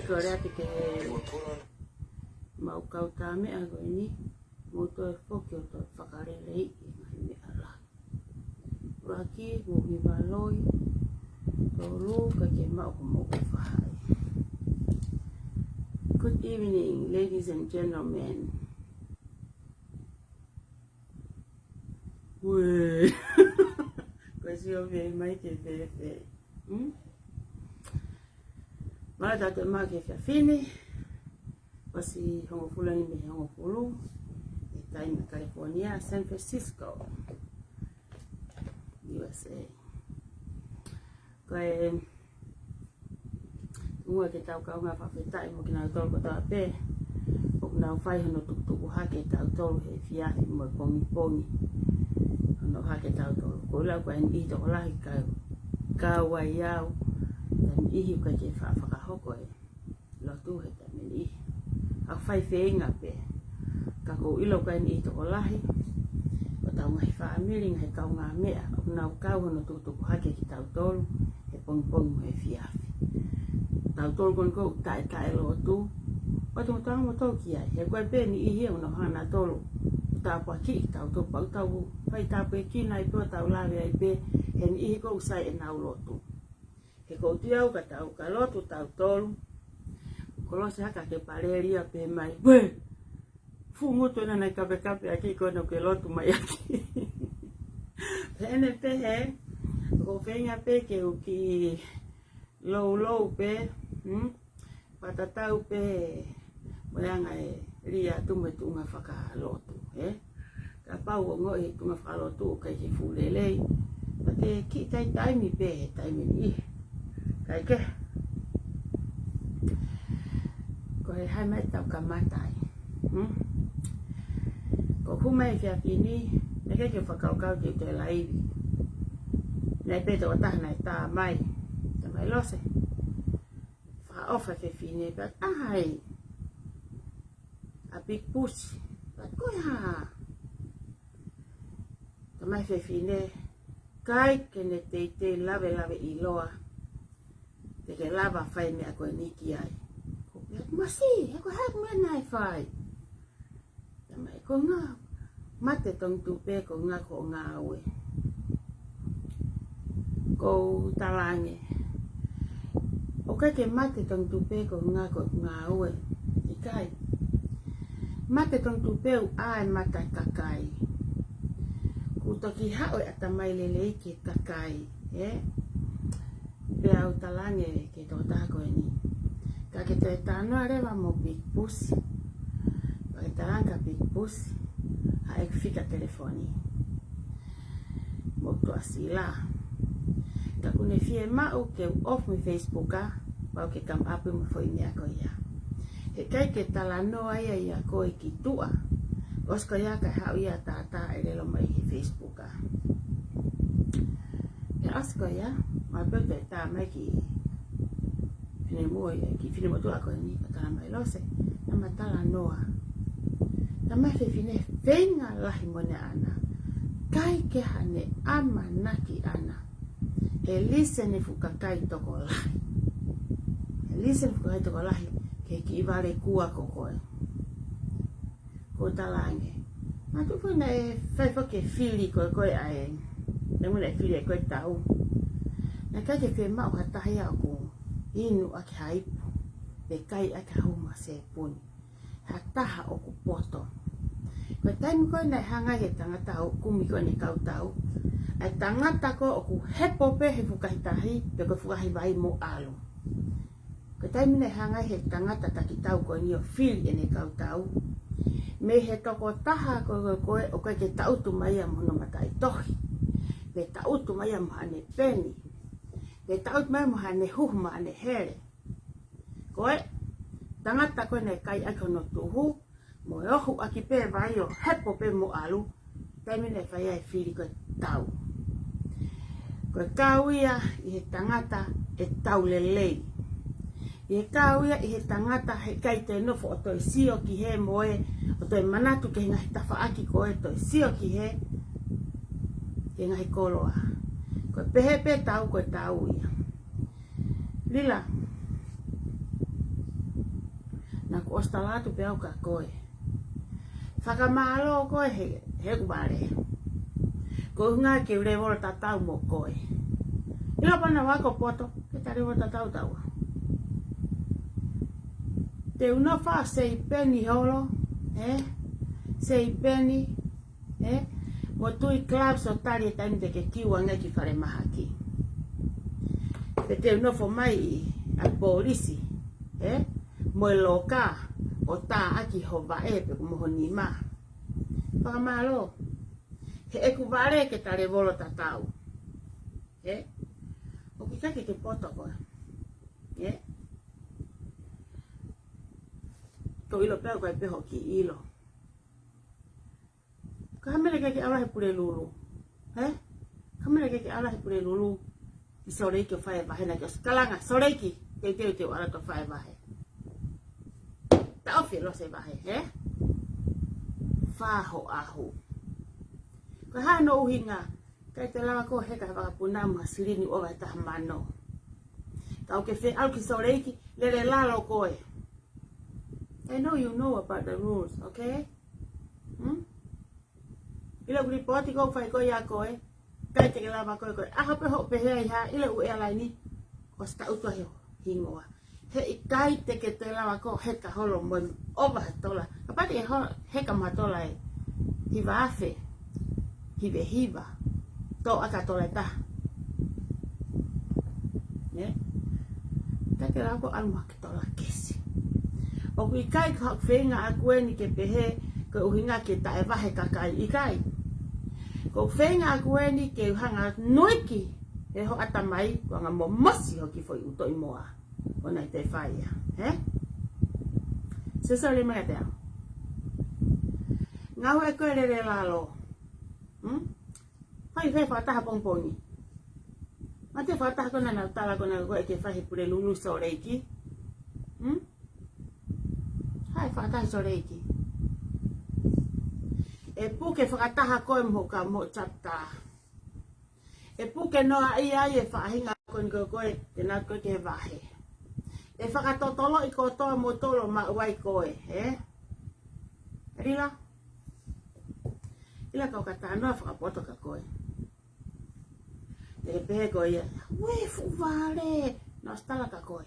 Korea ke mau kau tame ago ini moto foki to whakarere i mai me ala. Raki mo hi valoi tolu ka ke mau mo whahai. Good evening, ladies and gentlemen. Wee. Kasi obi mai ke fe. Mara te ma ke fini. Pasi hongo fulani me hongo fulu. Tai na California, San Francisco, USA. Koe ua ke tau kaunga whawhetai mo ki nau tolu ko tau pe. O nau whai hono tukutuku hake tau tolu he fiafi mo pongi. Hono hake tau tolu. Ko lau koe ni toko lahi ka wai au. Dan ihi ka ke whakahoko e. Lotu he ta meni ihi. A whai whenga pe. Ka ko ilo kai ni toko lahi. O tau ngai whaamiring he kau ngā mea. O nau kau hono tukutuku hake ki tau tolu. He pongi he fiafi. Tau tolu kon kou tae lo tu. Watu tau mo tau ki ai. He koe pe ni ihi o no hana tolu. Tau pa ki tau tau pau tau. Whai tau pe ki nai pua tau lawe ai pe. He ni ihi kou sai e nau lotu. He kou tiau ka tau ka lotu tau tolu. Kolose haka ke pareria pe mai. Wee! Funguto na nai kape aki kono ke lotu mai aki. Pene pe he. Ko whenga pe ke uki low pe. Patatau pe. Moyanga e ria tume tunga whakalotu. Ka pau o ngoi tunga whakalotu kai ke fulelei. Pate ki tai taimi pe he taimi ni. Kai ke. he hai mai tau ka matai. Ko humai fia pini, ne ke whakaukau ki te laivi. Nei peto o tahana e tā mai, te mai lose. Whaofa fe fine, but ai, a big pussy, but koi ha. Te mai fe fine, kai ke ne te lave I loa, te ke lava whai mea koe niki ai. Ko pia, masi, e koe hak mea nai whai. Te mai, ko ngā, mate tong tupe ko ngā ko ngā aue. Ko talange. O kai ke mate tong tupe ko ngā ko ngā aue. I kai. Mate tong tupe u ai matai kakai. Ku toki hao e ata mai lele ke kakai. Pea u talange ke tō tāko e ni. Ka ke te tānoa rewa mo big pussy. Ka ke taranga big pussy. Hae fika telefoni. Mo tua sila. Ka kune fie mau ke off mi Facebooka. Pau ke kam apu mo foi mea ko ia. He kai ke tala noa ia koe ki tua. Osko ia kai hau ia tata e relo mai ki Facebooka. E asko ia. Ma pepe tā mai ki fine mua ki fine mo tua koe ni. Ka tala mai lose. Nama tala noa. Na mai fe fine venga lahi mone ana. Kai ke hane ama naki ana. E lise ne fukakai toko lahi. E lise ne fukakai toko lahi. Ke ki iware kua kokoe. Ko talange. Ma tu fui na e whaifa ke fili koe ae. Ne muna e fili e koe tau. Na kai ke whi mau hatahi au ko. Inu ake haipu. Pe kai ake hauma se puni. Ha taha o ku poto. Koe taimu koe nei hanga he tangata o kumi koe ne kau tau. Ai tangata ko o ku hepope he fukahitahi pe koe fukahi vai mo alo. Koe taimu nei hanga he tangata taki tau koe ni o fili e ne kau tau. Me he toko taha koe o koe ke tautu mai a mono matai tohi. Pe tautu mai a mohane peni. Pe tautu mai a mohane huhma ane here. Koe, tangata koe nei kai ako no tuhu. Mo e ohu aki pe vai o hepo pe mo alu. Taimine whai ai whiri koe tau. Koe kauia I he tangata e tau lelei. I he kauia I he tangata he kai te nofo o toi sio ki he moe. O toi manatu ke ngahi tawha aki koe toi sio ki he. Ke ngahi koloa. Koe pehe pe tau koe tau ia. Lila. Na ku ostalatu pe au ka koe. Whakamalo koe he kubare. Ko hunga ke urewora tatau mo koe. Ilo pana wako poto, ke tarewora tatau taua. Te unofa sei peni holo, sei peni, mo tui club so tari e taimi te ke kiwa ngai ki whare mahaki. Pe te unofo mai a polisi, mo e loka, o tā aki ho vae pe kumoho ni ma. Whakamalo. He eku vare ke tare volo tatau. O ki kake ke poto koe. Ko ilo peo koe peho ki ilo. Ka hamere kake alahe pure lulu. Hamere kake alahe pure lulu. I soreiki o whae vahe na ki o skalanga. Soreiki. Teu ala to whae vahe. Tau whilo se vahe, Whaho ahu. Ka hano uhinga, kai te lawa ko heka whakapunamu ha sirini o vai taha mano. Kau ke whi au ki soreiki, lele lalo koe. I know you know about the rules, okay? Ila kuri poti ko whai koe a koe, kai te lawa koe, aha peho pehea iha, ila u ea ni, o sta utua heo hingoa. He I kai te ke te lawa ko heka holo mo ova tola. Kapati e heka matola e hiva afe, hiva, to aka tola ta. Ta te lawa ko alma ke tola kesi. O kui kai ka whenga a kueni ke pehe ke uhinga ke ta e wahe kakai I kai. Ko whenga a kueni ke uhanga noiki e ho atamai ko nga mo mosi ho ki foi uto I moa. Ona te whaia, Se sole me te. Ngau e ko le lalo. Fai fata pongpongi. Mate fata ko na tala ko na ko e ke fai pure lulu sole iki. Hai fata sole iki. E puke whakataha koe mo ka mo chapta. E puke noa ia e whahinga koe koe te nā koe ke wahe. E whakatotolo i kotoa mo tolo ma uai koe, Rila? Ila kau kata noa whakapoto ka koe. E pehe koe ia, wei fuwale, no stala ka koe.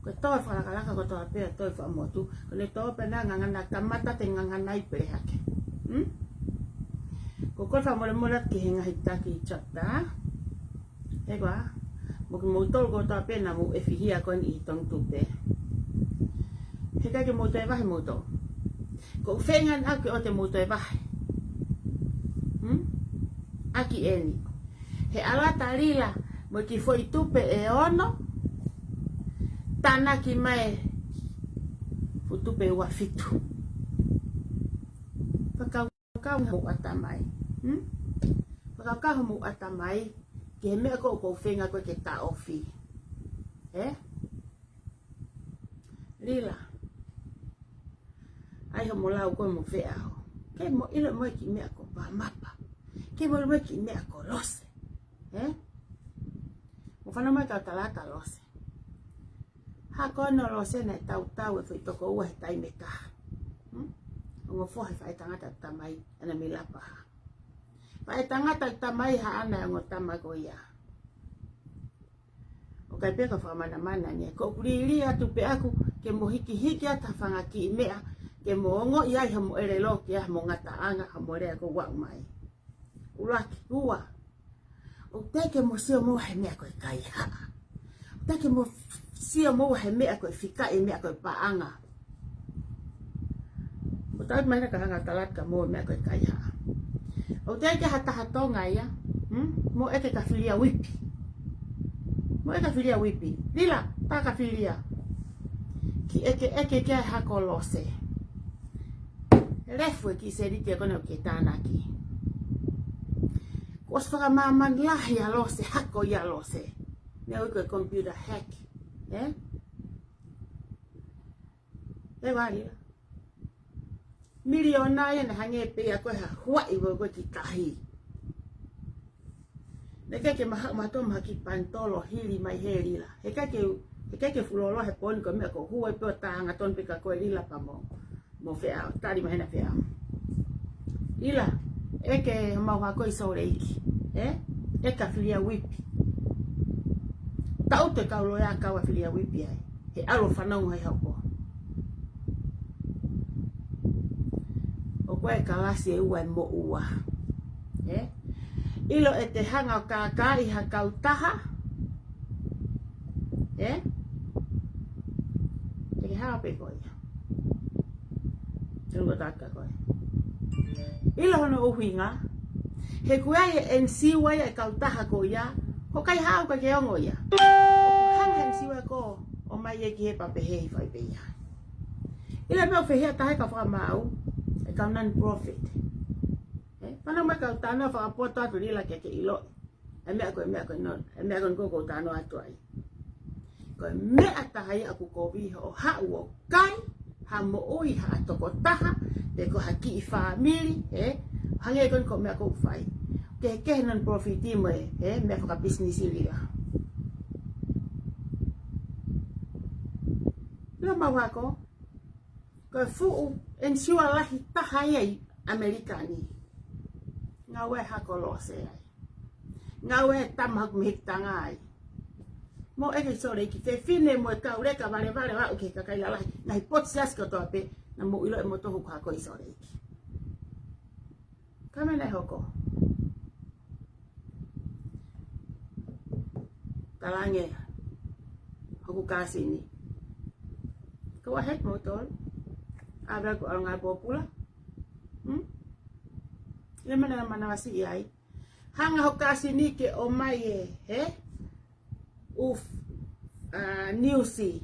Koe toa whakakalaka ko toa pēr toi whamotu, kone toa pēnā ngangana kamata te ngangana i pere hake. Ko koe whamore ki he ngahi taki i chapta. He koa, mo ki moutolo ko toa pēna mo e whihia koe ni i tong tupe. He kai ke mouto e wahi mouto. Ko whengan au ke o te mouto e wahi. Aki eni. He alata rila mo ki foi tupe e ono. Tana ki mai fu tupe ua fitu. Pakau mo atamai. Pakau mo atamai. Ki he mea ko whenga koe ke ta ofi. Rila. Ai ho mo lau koe mo whea ho. Ke mo ilo mo ki mea ko pa mapa. Ke mo mo ki mea ko lose. Mo whana mai kau talata lose. Ha koe no lose na tau e whi toko ua he taime kaha. Ngo fohe whae tangata tamai ana me lapa. Whae tangata tamai ha ana ngo tamago ia. O kai peka whamana mana ni. Ko kuriri atu pe aku ke mo hiki ata whanga ki mea. Ke mo ongo iai ha mo ere lo ki mo ngata anga ha mo rea ko wau mai. Uraki ua. O teke mo sio mo he mea koe kai haa. O teke mo sio mo he mea koe whika e mea koe paanga. O tau mai ka hanga talat ka mo mea koe kai haa. O teke hataha tonga ia. Mo eke ka filia wipi. Mo eke filia wipi. Lila, ta ka filia. Ki eke kia hako lose. Refu e ki se riti e kone o ke tānaki. Kos whakamaman lahi a lose, hako ia lose. Mea uko e computer hack. E wari. Miliona ia na hange pe a koe ha huai wo koe ki kahi. Ne ke mato maha ki pantolo hili mai he rila. He ke fulolo he poni ko mea ko huai pe o tahanga ton pe ka koe rila pa mo whea, tari mahena whea. Rila, eke mau hako i saure iki. Eka filia wipi. Tau te kaulo ya kawa filia wipi ai. He alo whanau hai haupo. O koe kalasi e ua e mo ua. Ilo e te hanga o ka i hakau taha. Te hao pe koe. Tengo taka koe. Ilo hono uhinga. He kuai en siwa e kau taha ko ia. Ko kai hao ka ke ongo ia. Hanga en siwa ko o mai e ki he papehe whai pe ia. Ila mea whehea tahe ka whamau. E kau non-profit. Pana mai kau tano whakapoto atu rila ke ilo. E mea koe non. E mea koe koko tano atu ai. Koe mea tahai aku ko viho o hau o kai. Ha mo oi ha toko taha. Te ko haki i whamiri. Hange koe ko mea kou whai. Ke non-profit mo mea whaka business i lia. Ila mau hako. Koe fuu ensure lahi taha iai Amerikani. Ngau e hako lose ai. Ngau e tamahak mihitanga ai. Mo eke sore ki te whine mo e kau reka vare wau ke kakaila lahi. Ngai potsi asko toa pe na mo ilo e mo tohu hako i sore iki. Kamene hoko. Talange. Hoku kasini. Go ahead motor. Abra ko ang popula. Ile mana wasi ai. Hanga hokasi ni ke o mai uf newsi.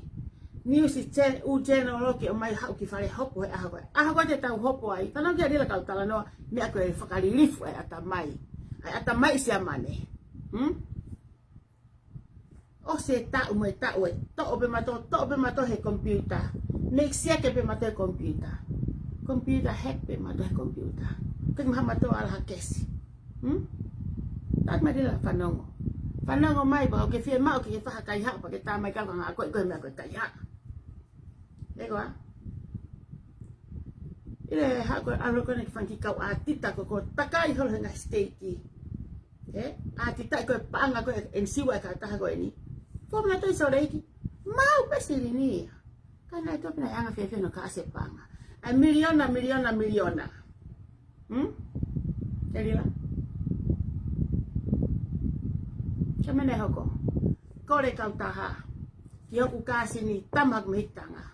Niusi chen u genealogy o mai hau ki whare hopo he aha koe. Aha koe te tau hopo ai. Tanau kia rila kau tala noa mea koe e whakaririfu ai ata mai. Ai ata mai sia mane. O se tau mo e tau e. To'o pe mato he computer. Make siake pe mato he computer. Computer hack pe mato he computer. Kek maha mato ala hakesi. Tak mai rila whanongo. Whanongo mai ba o ke fie mao ki e whahakai hao pa ke tā mai kau ngā koe koe mea koe kai hao. Ego a. Ile ha ko alo ko nek fanki kau atita ko takai hol nga steiki. Atita ko panga ko en siwa ka ta ko ni. Fo na to soreiki. Mau pesiri ni. Kana to na anga fe no ka se panga. A miliona. Jadi la. Kamene hoko. Kore kau taha. Ki hoku kasi ni tamak mehitanga.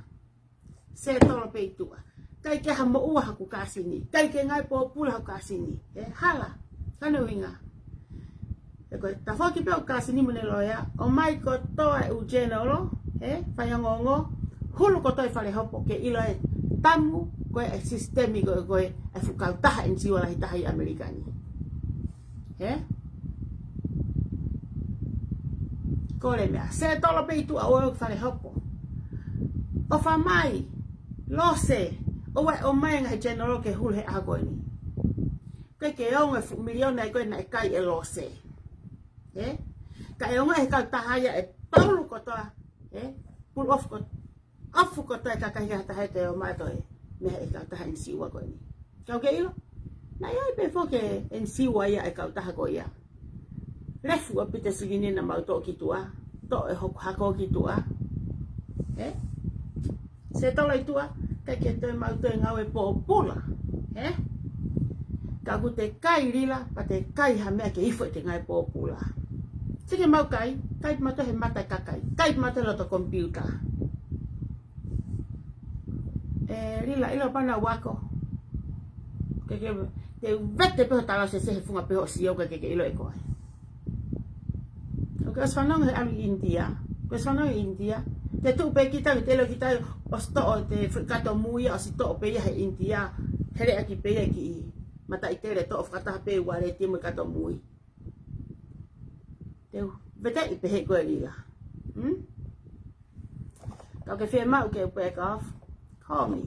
Se tolo peitua. Kai ke hamo ua haku kasi ni. Kai ke ngai po pula haku kasi ni. Hala. Kano winga. Eko ta foki pe o kasi ni mune loya. O mai ko toa u genero. Whaiongongo. Hulu ko toi whare hopo ke ilo e tamu. Koe e sistemi koe e fukau taha en siwa lahi taha i Amerikani. Kore mea. Se tolo peitua o e whare hopo. O whamai. Lose. O mai ngai genero ke hul he ago ni. Ke onga fu miliona e koe na e kai e lose. Ka e onga e kau tahaya e paulu kotoa. Pull off ko. Afu kotoa e kakai hata hete o mai toi. Meha e kau taha en siwa koe ni. Kau ke ilo? Na iai pe foke en siwa ia e kau taha koe ia. Refu a pita sigini na mau to ki tua. To e hoku hako ki tua. Se tola i tua. Kai ke toi mau toi ngau e pōpula. Ka ku te kai rila, pa te kai ha mea ke ifo te ngai pōpula. Sike mau kai, kai mato he mata kakai, kai mato loto computer. Rila, ilo pana wako. Te vete peho tala se he funga peho si yoga ke ilo e koe. Ok, os whanong he ami India. Os whanong India. Te tu pe kita te lo kita o sto te kato muia o si to pe ia he India here aki pe ia ki mata i tere to kata pe wale te mo kato mui te vete i pe he ko ila ka ke fe mau ke back off call me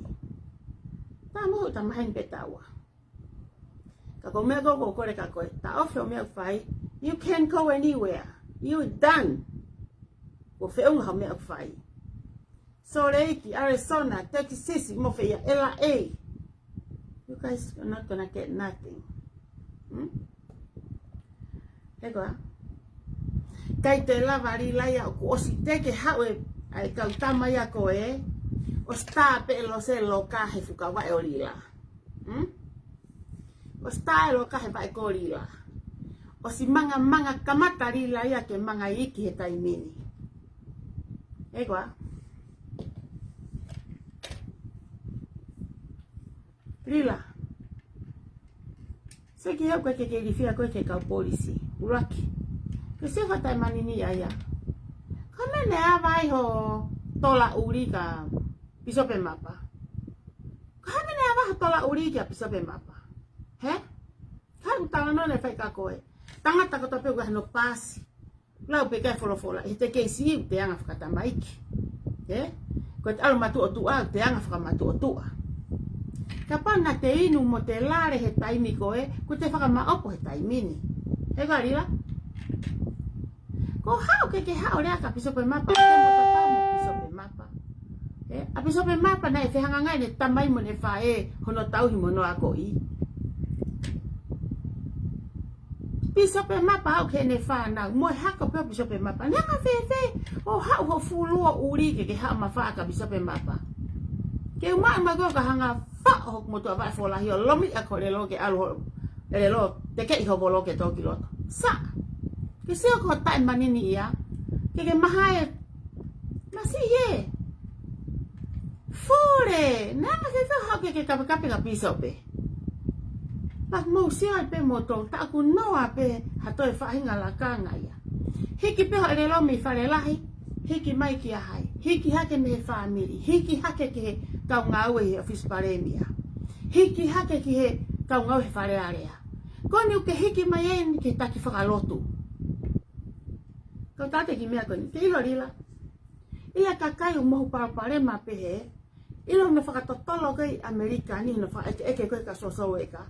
ta mo ta mahin pe tawa ka ko me go ko re ka ko ta off me fai you can go anywhere you done o fe un ha me fai Salt Lake, Arizona, Texas, Mofia, LA. You guys are not gonna get nothing. Ego. Kai te lava ri laia o si te ke hawe ai kau tama ia ko o sta pe lo se lo ka he fuka wa o lila. O sta lo ka he ba ko lila. O si manga kamata ri laia ke manga iki he taimini. Ego. Rila. Se ki hau koe ke rifia koe ke kau polisi. Uraki. Ke se whatai mani ni aia. Ka mene a vai ho tola uri ka pisope mapa. Ka mene a vai ho tola uri ka pisope mapa. Ka utala no ne whai ka koe. Tangata ko tope ua hano pasi. Lau pe kai folofola. I te keisi te anga whakata maiki. Koe te alu matu o tua, te anga whakamatu o tua. Kapana te inu mo te lare he taimi koe, ko te whakamaopo he taimini. He garila? Ko hao ke hao rea ka pisope mapa, ke mo tatau mo pisope mapa. A pisope mapa na e whehanga ngai ne tamai mo ne whae hono tauhi mo no ako i. Pisope mapa hao ke ne whanau, mo hako peo pisope mapa. Nanga whewe, o hao ho fulua uri ke hao mawha ka pisope mapa. Ke umai mago ka hanga hok moto vai fola hio lomi a kore lo ke alu ele lo te ke ho bolo ke toki lo sa ke se ko tai manini ia ke mahai masi ye fore na ma se ha ke kape ka piso pe pa mo si ai pe moto ta ku no a pe ha to fa hinga la kanga ia hiki pe ele lo mi fare lahi hiki mai ki ai Hiki hake me he family. Hiki hake ki he kaungaue he office paremia. Hiki hake ki he kaungau he wharearea. Koni uke hiki mai e ni ke taki whakalotu. Kau tate ki mea koni, ke ilo rila. Ia kakai o mohu paraparema pehe, ilo na whakatotolo kai Amerika ni na eke koe ka sosou eka.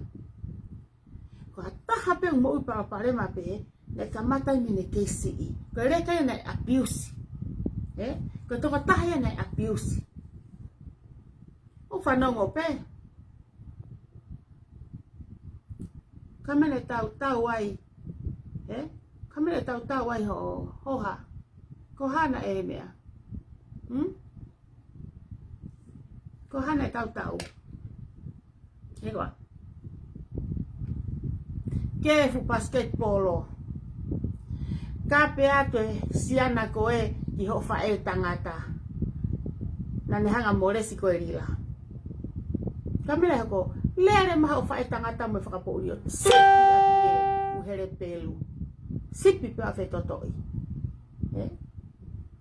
Ko hataha pe o mohu paraparema pehe, na kamatai mene KCE. Ko reka na abuse. Ko toko taha na abuse. O whanongo pe. Kamene tau ai. Kamene tau ai hoha. Ko hana e mea. Ko hana tau. Ego. Ke fu basketball. Kape atoe siana koe ki ho fae tangata. Na ne hanga moresi koe rila. Kamele ko lere ma ho fae tangata mo whakapo urio. Sipi ake uhere pelu. Sipi pe a whetotoi.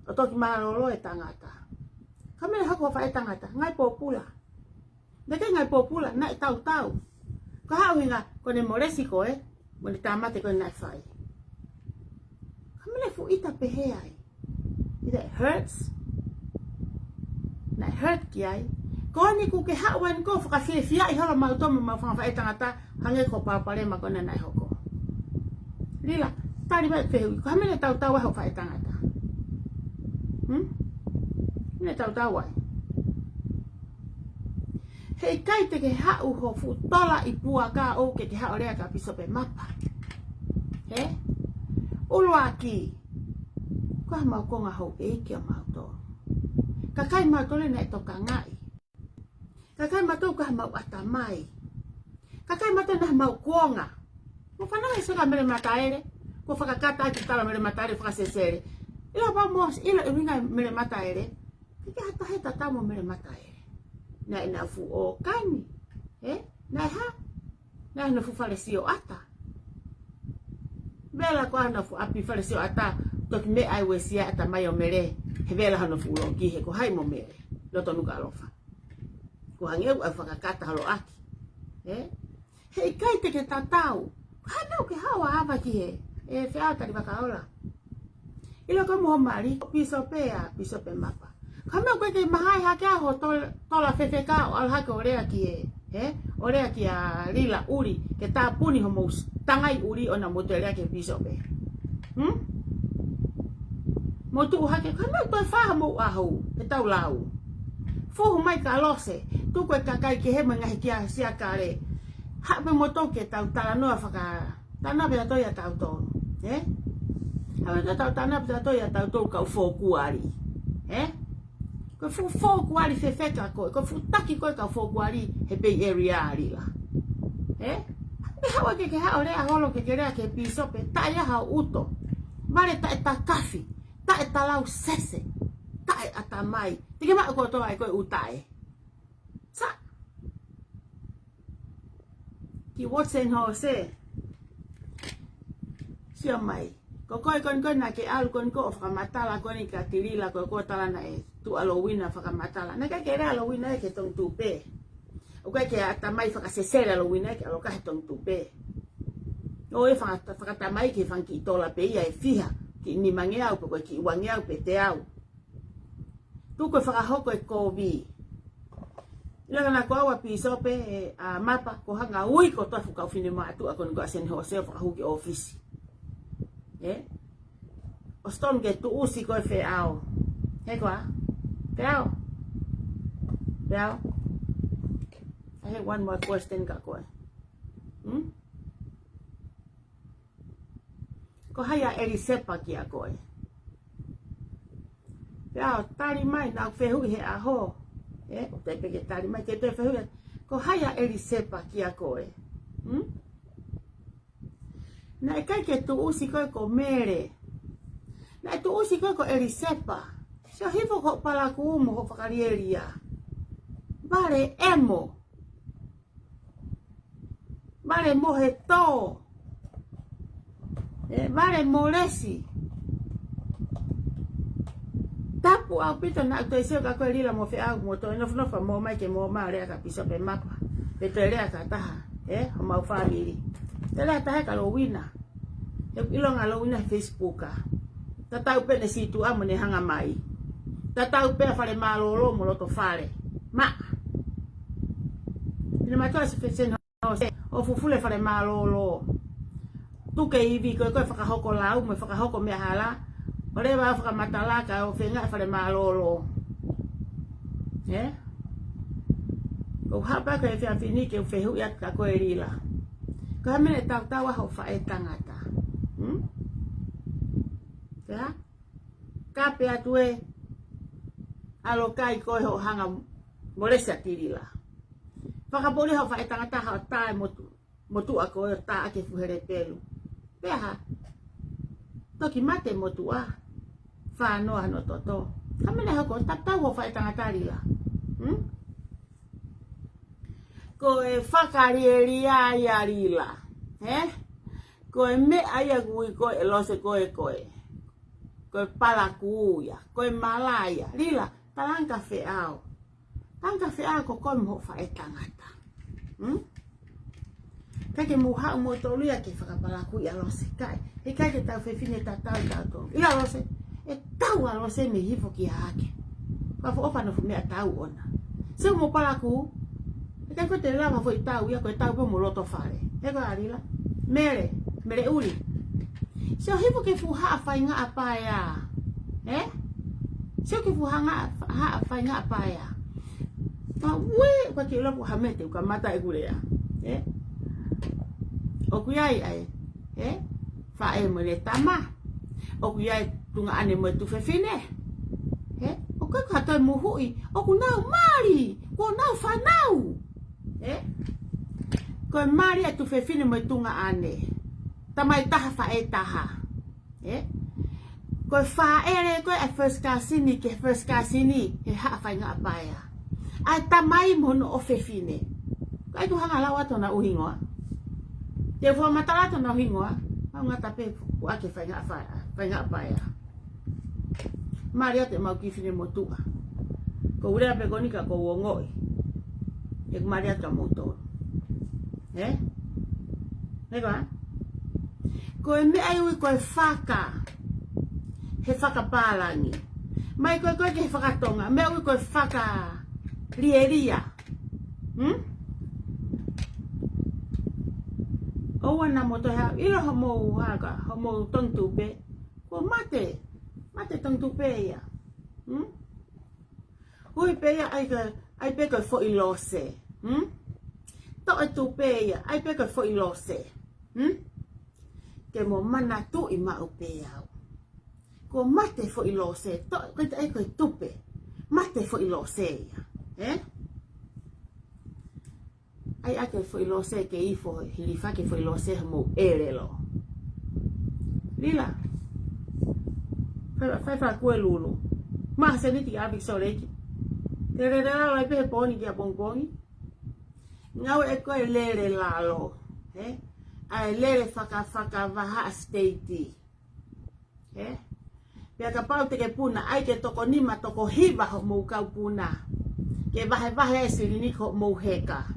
O toki marolo e tangata. Kamele hako fae tangata. Ngai popula. Neke ngai popula na tau. Ko hao hinga kone moresi koe. Mone tamate koe nai fai. Kamele fu ita pehe ai. It hurts. Na hurt ki ai. Koni ku ke hawan ko whakawhiawhia I holo mautoma mau whangawha e tangata hange ko paparema kona nai hoko. Lila, tari mai whehui. Ko hamene tau ai ho whae tangata. Mene tau ai. Hei kai te ke hau ho fu tola I pua ka o ke hau rea ka piso pe mapa. Ulua ki. Ko ha mau konga hau eiki o mau tō. Kakai mau tole na e toka ngai. Kakai mau tō ka mau atamai. Kakai mau tō na mau kuonga. Mo whanau e sega mere mataere. Ko whakakata ai tala mere mataere whakasesere. Ila pa mos, ila iringa mere mataere. Kiki hata he tatamo mere mataere. Na ina fu o kani. Na ha? Na ina fu faresio ata. Vela ko ana fu api faresio ata. Toki me ai wesia ata mai o mere. He vela hano fu ulo ki he ko hai mo mere. Loto nuka alofa. Ko hangeu ai whakakata halo aki. Hei kai te ke tatau. Hanau ke hawa hava ki he. Whiauta ni wakaola. Ilo ko muho mari. Piso pe mapa. Kamau koe ke mahai hake aho tola whewheka o alhake o rea ki e. O rea ki a rila uri. Ke tā puni ho mous tangai uri o na motu rea ke piso pe. Motu uhake. Kamau toi whaha mou ahu. Ke tau lau. Fuhu mai ka lose. Tuko e kakai ke he mangahi ki a siakare. Hape moto ke tau talanoa whaka. Tana pia toi a tau tonu. Hape tau tana pia toi a tau tonu kau fōkuari. Ko fu fōkuari whewheka koe. Ko fu taki koe kau fōkuari he pei area arila. Me hawa ke hao rea holo ke rea ke pisope. Ta ia hao uto. Mare ta e ta kafi. Ta e ta lau sese. Ta e atamai. Tike maa koe toa e koe utae. Sa. Ki watsen ho se. Sia mai. Ko koe na ke alu ko whakamatala koni ka tirila ko tala na e tu alowina whakamatala. Na kai ke rea alowina e ke tong tupe. O kai ke atamai whakasesere alowina e ke alokahe tong tupe. O e whakatamai ke whanki tola pe ia e fiha. Ki ni mange au pe koe ki iwange au pe te au. Tu koe whakahoko e kovi. Ilanga na koa wa pisope a mapa ko hanga ui ko toa whukau whine maa tu ako ngo asen hoseo whakahuki ofisi. O stom ke tu usi koe whe au. Hei koa? Te au? Te au? I have one more question ka koe. Ko haia eri sepa ki a koe. Te au, tari mai nau whehui he aho. O te peke tari mai ke te whehui. Ko haia eri sepa ki a koe. Na e kai ke tu usi koe ko mere. Na e tu usi koe ko eri sepa. Sio hifo ko palaku umo ko whakarieria. Bare emo. Bare mohe tō. Bare moresi. Tapu Tapu au pito na to ise ka ko lila mo fe au mo to no fa mo mai ke mo ma rea ka piso pe mapa. Pe te rea ka taha, ma family. Te la taha ka lo wina. E ilo nga lo wina Facebook ka. Ta tau pe ne situ a mo ne hanga mai. Ta tau pe fa le malolo mo lo to fare. Ma. Ina ma to se fe sen o fufule fa le malolo. Tu ke ivi ko fa ka hoko lau mo fa ka hoko me hala. Ore va fa matalaka o fenga fa le malolo. Ko hapa ka fa fini ke fe hu ya ka ko erila. Ka me ta ta wa ho fa etangata. Ya? Ka pe atue alo kai ko ho hanga molesa tirila. Fa ka boli ho fa etangata ha ta motu ako ta ake fuhere pelu. Pe ha. Toki mate motu a. Fa no ano toto. Kamene hako tata wo fa tangata rila. Ko e fakariria ya rila. Ko e me aya gui ko e lose ko e. Ko e palakuya, ko e malaya rila talanga fe ao. Tanga fe ao ko mo fa tangata. Kake muha mo to lia ke fa palakuya lose kai. E kai ke ta fe fine tata to. Ila lose e tau alo se me hifo ki hake. Ka fo opa no fu me tau ona. Se mo palaku. E kai ko te lava fo tau ia ko tau po mo loto fare. E ko arila. Mere uli. Se hifo ke fu ha fa inga apa ya. Se ke fu ha fa inga apa ya. Pa we ko ke lo ha mete ka mata e gure ya. O kuyai ai. Fa e mo le tama. O kuyai tunga ane mo tu fefine. O ka kata mo hui. O ku nau mari. Ko nau fanau. Ko mari tu fefine mo tunga ane. Tamai taha fa e taha. Ko fa ere ko e first kasini ke first kasini. He ha fa nga apaya. Ai tamai mo no o fefine. Kai tu hanga lawa to na uhingoa. Te fo matala to na uhingoa. Nga tape ku ake fa nga apaya. Maria te mau ki fine motua. Ko ure ape konika ko wongoi. E Maria ta motor. Nega? Ko e me ai ko e faka. He faka palangi. Mai ko ke faka tonga. Me ai ko e faka rieria. O wana moto ha ilo homo haka homo tontupe. Ko mate tontupe ya. Hui pe ya ai pe ko fo ilose. To e tupe ya ai pe ko fo ilose. Ke mo mana tu I ma upe ya. Ko mate fo ilose to ko ai ko tupe. Mate fo ilose ya. Ai ake fo ilose ke ifo hilifa ke fo ilose mo erelo. Lila. Fa lulu. Ma se ni ti abi soreki. Tere la pe poni ki pongponi. Ngau e ko lere lalo. Ai lere faka vaha state. Pia ka pau te ke puna ai ke toko nima toko hiva mo kau puna. Ke vahe e sirini ko mo heka.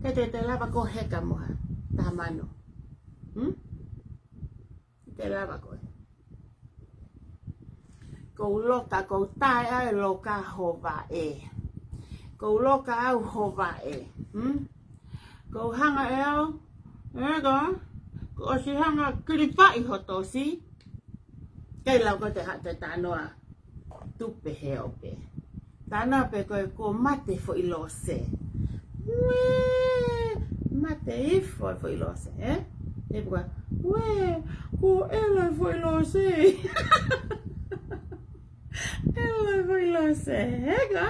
Te lava ko heka moha. Tamano. Te lava ko. Ko loka ko tai ai loka hova e. Ko loka au hova e. Ko hanga eo. Ego. Ko si hanga kiripa I hotosi. Kei lau ko te hata tanoa. Tupe he ope. Tanoa pe ko mate fo ilose. Mate ifo fo ilose. E bua. Ko ela fo ilose. Ela fo ilose. Ega.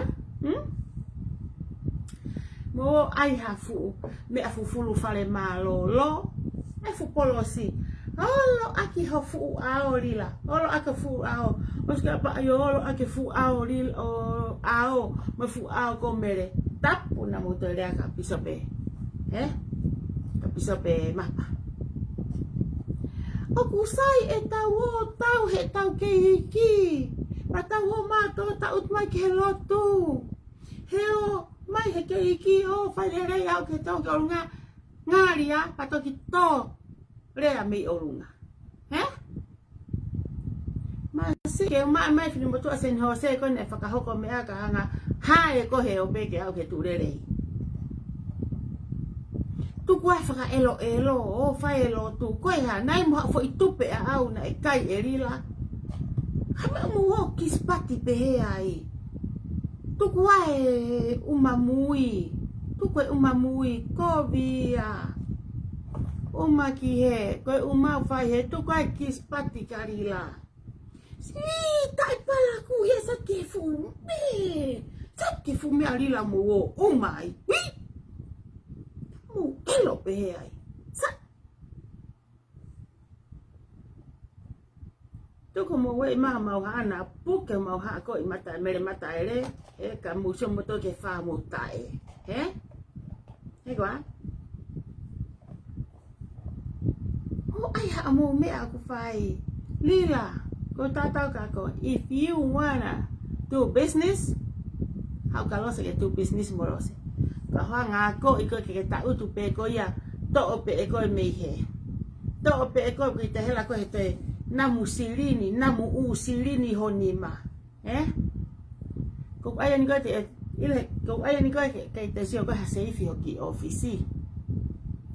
Mo ai hafu. Me afu fulu fale malolo. E fu polosi. Olo aki hofu ao lila. Olo aka fu ao. Oska pa yo olo ake fu ao lila. Ao. Me fu ao ko mere. Tapu na moto lea ka pisope. Ka pisope mapa. O kusai e tau he tau ke iki. Pa tau o mato mai ke lotu. Heo mai he ke iki o fai rei au ke tau ke orunga. Ngari a pato ki to. Rea mi orunga. He? Masi ke mai fini motu a San Jose ko ne whakahoko mea ka hanga. Hae ko he o peke au ke tūrerei. Tu kwa whaka elo o whai elo tu koe ha nai moha fo i tupe a au na e kai e rila. Hama mua ki spati pe he ai. Tu kwa e umamui. Tu kwa umamui ko via. Uma ki he. Koe umau whai he. Tu kwa ki spati ka rila. Si tai pala ku ia sa ke fu. Sa ke fu mea rila mua umai. Wii. Elo pe ai. Sa. Tu como we mau hana puke mau ha ko i mata mere mata ere e ka muso moto ke fa mo tai. He? He kwa? Oh ai ha mo me aku fai. Lila, ko tatau ka ko if you wanna do business, how ka lo se do business morose. Ka hoa ngā ko i koe ke ta utu pe ko ia to o pe e koe mei he. To o pe e koe ki te hela koe te namu sirini, namu u sirini honi ma. Ko aia ni koe te ile ko aia ni koe ke te sio koe ha seifi ho ki ofisi.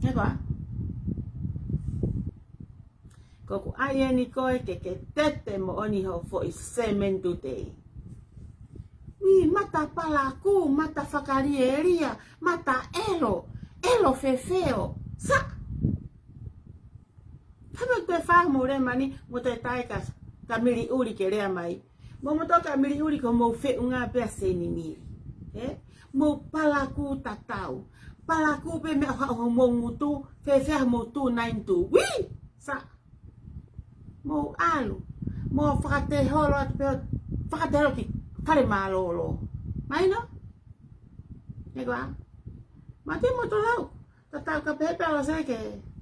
He koa? Ko aia ni koe ke tete mo oni ho fo i sementu tei. Mata palaku, mata whakarieria, mata elo fefeo, sa. Hama te whahamo re mani, mo te taikas, ka miri uri ke rea mai. Mo ka miri uri ko mo fe unga pia seni miri. Mo palaku tatau, palaku pe me ho mo ngutu, fefea mo tu naintu, wii, sa. Mo alu, mo whakateholo ki, kare malolo. Mai no? Ega. Mati mo to lau. Tata ka pepe ala se ke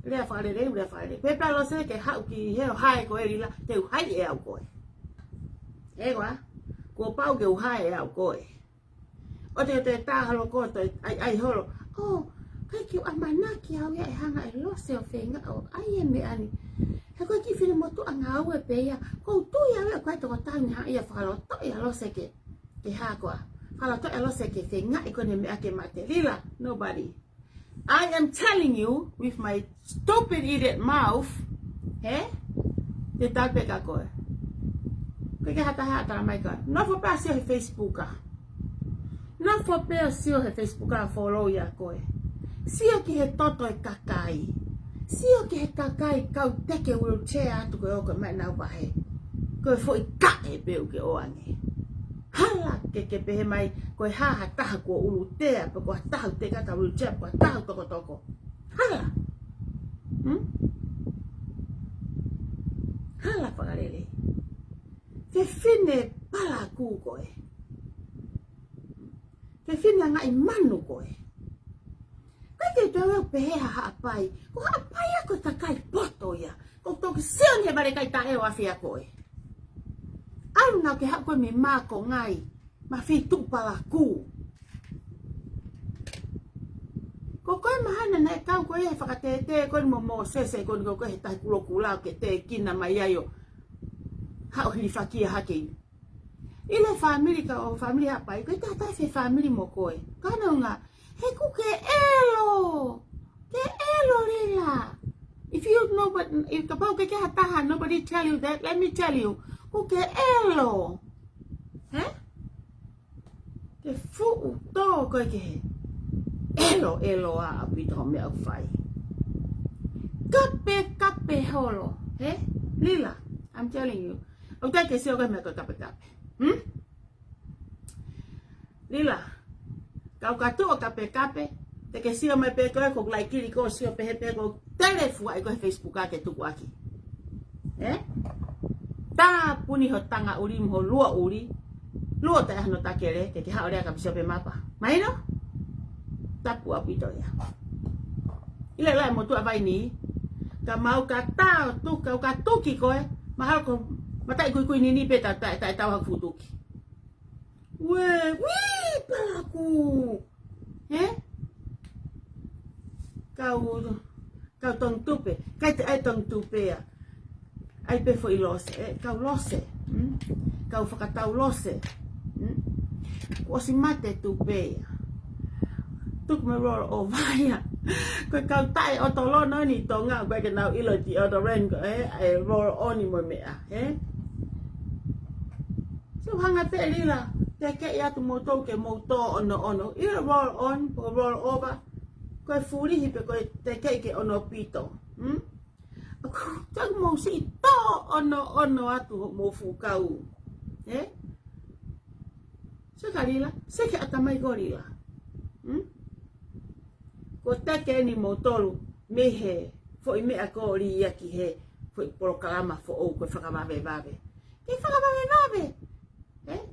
rea whare. Pepe ala se ke hau ki heo hae ko eri la. Te uhai e au koe. Ega. Ko pau ke uhai e au koe. O te tāhalo ko to ai holo. Oh, kai ki amanaki au ia e hanga e lose o whenga o ai e me ani. He koe ki whine motu a ngā ue pe ia. Kou tu ia wea koe toko tāni ha ia whakaloto ia lose ke hā koa. Whakaloto ia lose ke whenga i kone mea ke mate. Lila, nobody. I am telling you, with my stupid idiot mouth, te taupe ka koe. Koe ke hata mai koe. No for pēr sio he Facebooka. No for pēr sio he Facebooka follow ia koe. Sio ki he toto e kakai. Sio ki he kakai kau teke wheelchair atu koe oko mai nau wahe. Koe fo i kae peu ke oange. Hala ke pehe mai koe haha taha kua ulu tea pe kua tahu te kata wheelchair kua tahu toko. Hala. Hala whakarele. Te whine pala ku koe. Te whine ngai manu koe. Kai te tau pehe ha apai. Ko ha apai ako takai poto ia. Ko toki seon he bare kai tae o awhia koe. Alu nau ke hako me mako ngai. Ma whi tupala ku. Ko koe mahana na e kau koe he whakatete koe mo sese koe koe he tahi kulo kulau ke te kina mai aio. Hao hiri whakia hakei. Ile family ka o family apai. Koe tatai whi family mo koe. Kana unga. He ku ke elo. Ke elo rila. If you know but if the pau ke hataha nobody tell you that, let me tell you. Ku ke elo. Ke fu to koe ke elo a apito me au fai. Kape holo. Lila, I'm telling you. O te ke seo koe me koe kape. Lila. Kau katu o kape te ke sio me pe koe ko laikiri ko sio pe ko telefua i koe Facebook ake tuku aki. Tā puni ho tanga uri mo lua uri. Lua te hano takere ke hao rea ka sio pe mapa. Mai no? Tapu apito ia. Ile lai mo tu avai ni. Ka mau ka tau tu ka tuki koe. Mahal ko matai kui nini pe ta tau hak futuki. wih, palaku. Kau tong tupe, kai te ai tong tupe a. Ai pe foi lose, kau lose. Kau whakatau lose. O si mate tupe a. Tuk me roro o vaia. Koe kau tai o tolono ni tonga, koe ke nau ilo ti o to ren ko, ai roro oni mo mea, So hanga pe lila, te ke ia tu moto ke moto ono. Ilo roro on, po roro over. Koe furi hipe koe te ke ono pito. Taku mo si to ono atu mo fukau. Seka lila, seke atamai ko lila. Ko take ni motoru mehe fo i mea ko ri ia ki he fo i poro kalama fo o koe whakawave. Ke whakawave?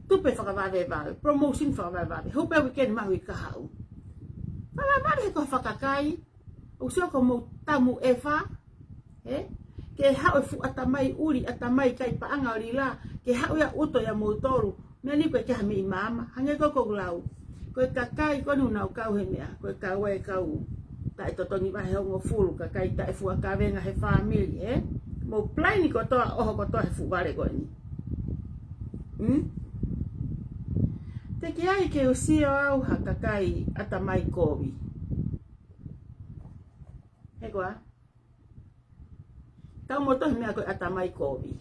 Tupe whakawave. Promotion whakawave. Hope weekend mahui kahau. Whakawave ko whakakai. O sio ko mo tamu ewa. Ke hao fu atamai uri atamai kai paanga o la. Ke hao ya uto ya motoru. Mea ni koe ke hame i mama. Hange ko lau. Koe kakai konu nau kau he mea. Koe kawe kau. Ta e totongi wahe hongo fulu. Kakai ta e fua kawenga he family. Mo plai ni kotoa oho kotoa he fuware koe ni. Te ki ai ke usio au ha kakai atamai kowi. He koa. Tau moto he mea koe atamai kowi.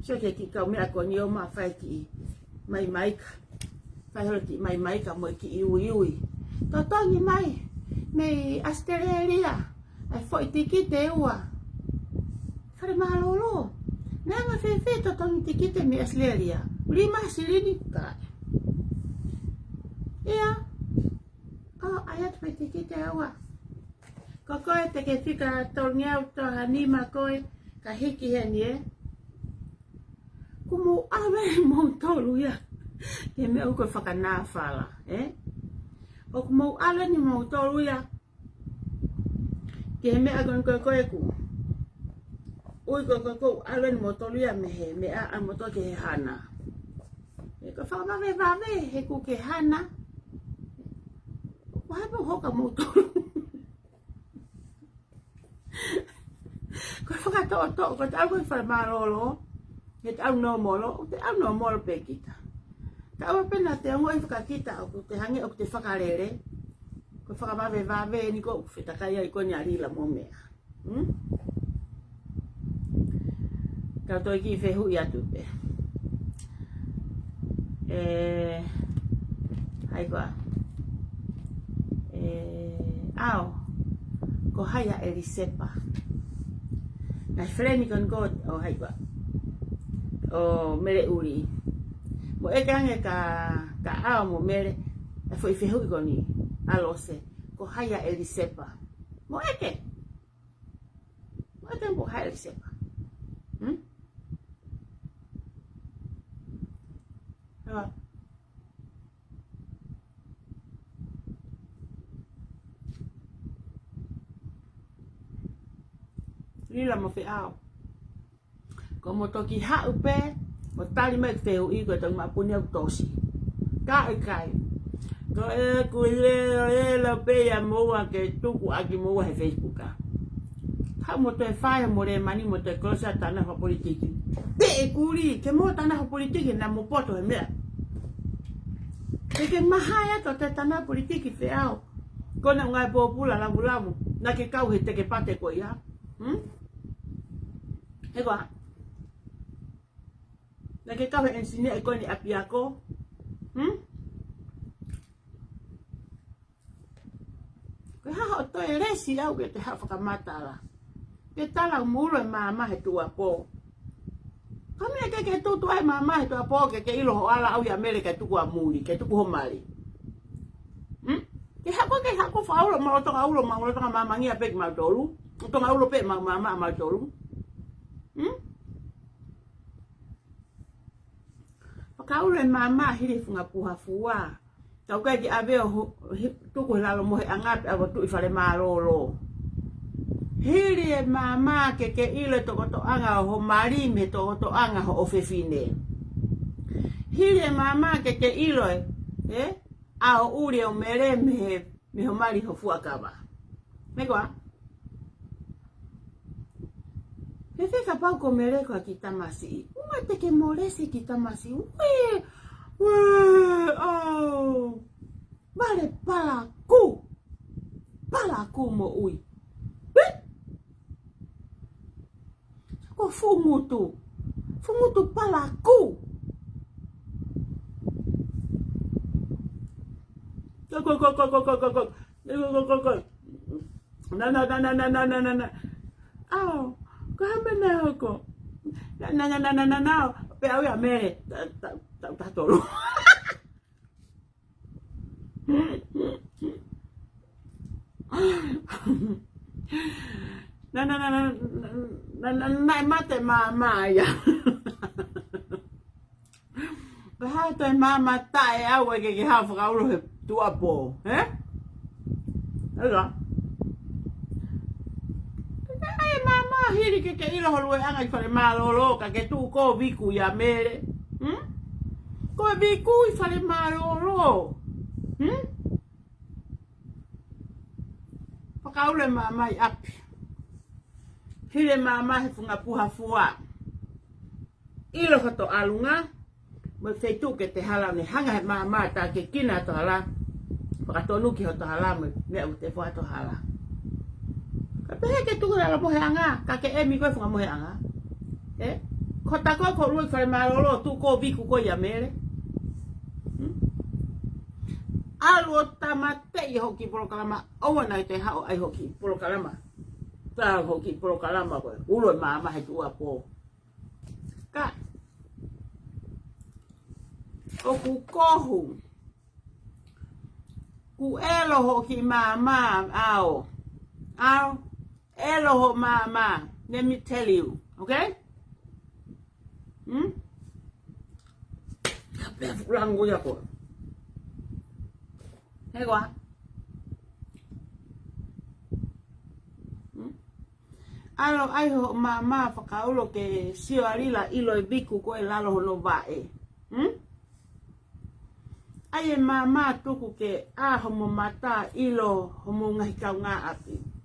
So ke ki kau mea koe ni o maa whai ki mai maika. Whai holo ki mai maika mo ki iui. Totongi mai. Mei Australia. Ai fo i tiki te ua. Whare maha lolo. Nanga whewhe totongi tiki te me Australia. Lima sirini kai. Ia. Ayat mai tiki te ua. Ko koe te ke whika tolngiau to hanima koe. Ka hiki heni Kumu awe mo tolu ya. Ke me au koe whakanawhala. O kumu ale ni mo tolu ya. Ke me agon koe ku. Ui ko ale ni mo tolu ya me a moto ke he hana. E ko whakawave he ku ke hana. Ko hapo hoka mo tolu. Ko whakatoto ko te au koe whamarolo. He te au no molo, o te au no molo pe kita. Ka awa pena te ongo i whakakita o te hange o te whakarere. Ko whakawave ni ko whetakaia i koni arila mo mea. Ka toi ki whehu i atu pe. Hai koa. Ao. Ko haia e risepa. Nai freni kon ko o hai koa. O mere uri. Mo e kange ka ao mo mere. E foi whehui koni. Alose. Ko haia e risepa. Mo eke. Mo eke mo haia e risepa. Lila mo whi ao. Ko mo toki hau pe, mo tali mai whehu i koe tong mapuni au tosi. Ka kai. Ko kui leo pe ya moa ke tuku aki moa he Facebooka. Hau mo toe whaia mo re mani mo toe klosa tana ho politiki. Pe e kuri, ke mo tana ho politiki na mo poto he mea. Ke mahaya to te tana politiki whi ao. Kona ngai popula lamu na ke kau he te ke pate ko ia. Ego a. Na ke kau he ensine e koni api ako. Ke haha o toi resi au ke te hafa kamata la. Ke tala muro e mama he tua po. Kamina ke tutu ai mama he tua po ke ilo ho ala au ya mele ke tuku amuri, ke tuku homari. Ke hako whaulo ma o tonga ulo ma o tonga mama ngia pek ma tolu. O tonga ulo pek ma mama ma tolu. Pakaulo e mama hiri funga puha fua. Tau kai ki aveo tuku hilalo mohe angape awa tu ifale marolo. Hiri e mama ke ilo toko to anga ho marime toko to anga ho ofefine. hile mama ke iloi a uri o mere me ho mari ho fuakaba megwa Fefe kapau ko mere ko kitamasi. Umate ke molese kitamasi. We, oh. Vale para ku mo ui. Ko fumutu para ku. Na. Oh. Kama na ako. Na. Pero ya mere. Tatolo. Na mate mama ya. Bahato mama tae awe ke hafu kaulo tua po. Ega. Mama hiri ke ilo holwe anga i fare malolo ka ke tu ko viku ya mere. Ko viku i fare malolo. Pakaule mama i api. Hire mama he funga puha fua. Ilo kato alunga. Mo feitu ke te hala ne hanga he mama ta ke kina to hala. Pakatonu ki ho to hala me u te fua to hala. Pehe ke tuku la mohe anga, ka ke emi koe funga mohe anga. Ko tako ko rui fare marolo tu ko viku ko ya mere. Alu o tamate i hoki porokalama, owa nai te hao ai hoki porokalama. Tā hoki porokalama koe, ulo mama he tua po. Ka. O ku kohu. Ku elo hoki mama ao. Ao. Eloho mama, let me tell you, okay? Lango ya ko. Hegwa. Alo aiho mama fakaulo ke sio alila ilo biku ko lalo no bae. Aye mama tuku ke homo mata ilo homo ngahika nga api.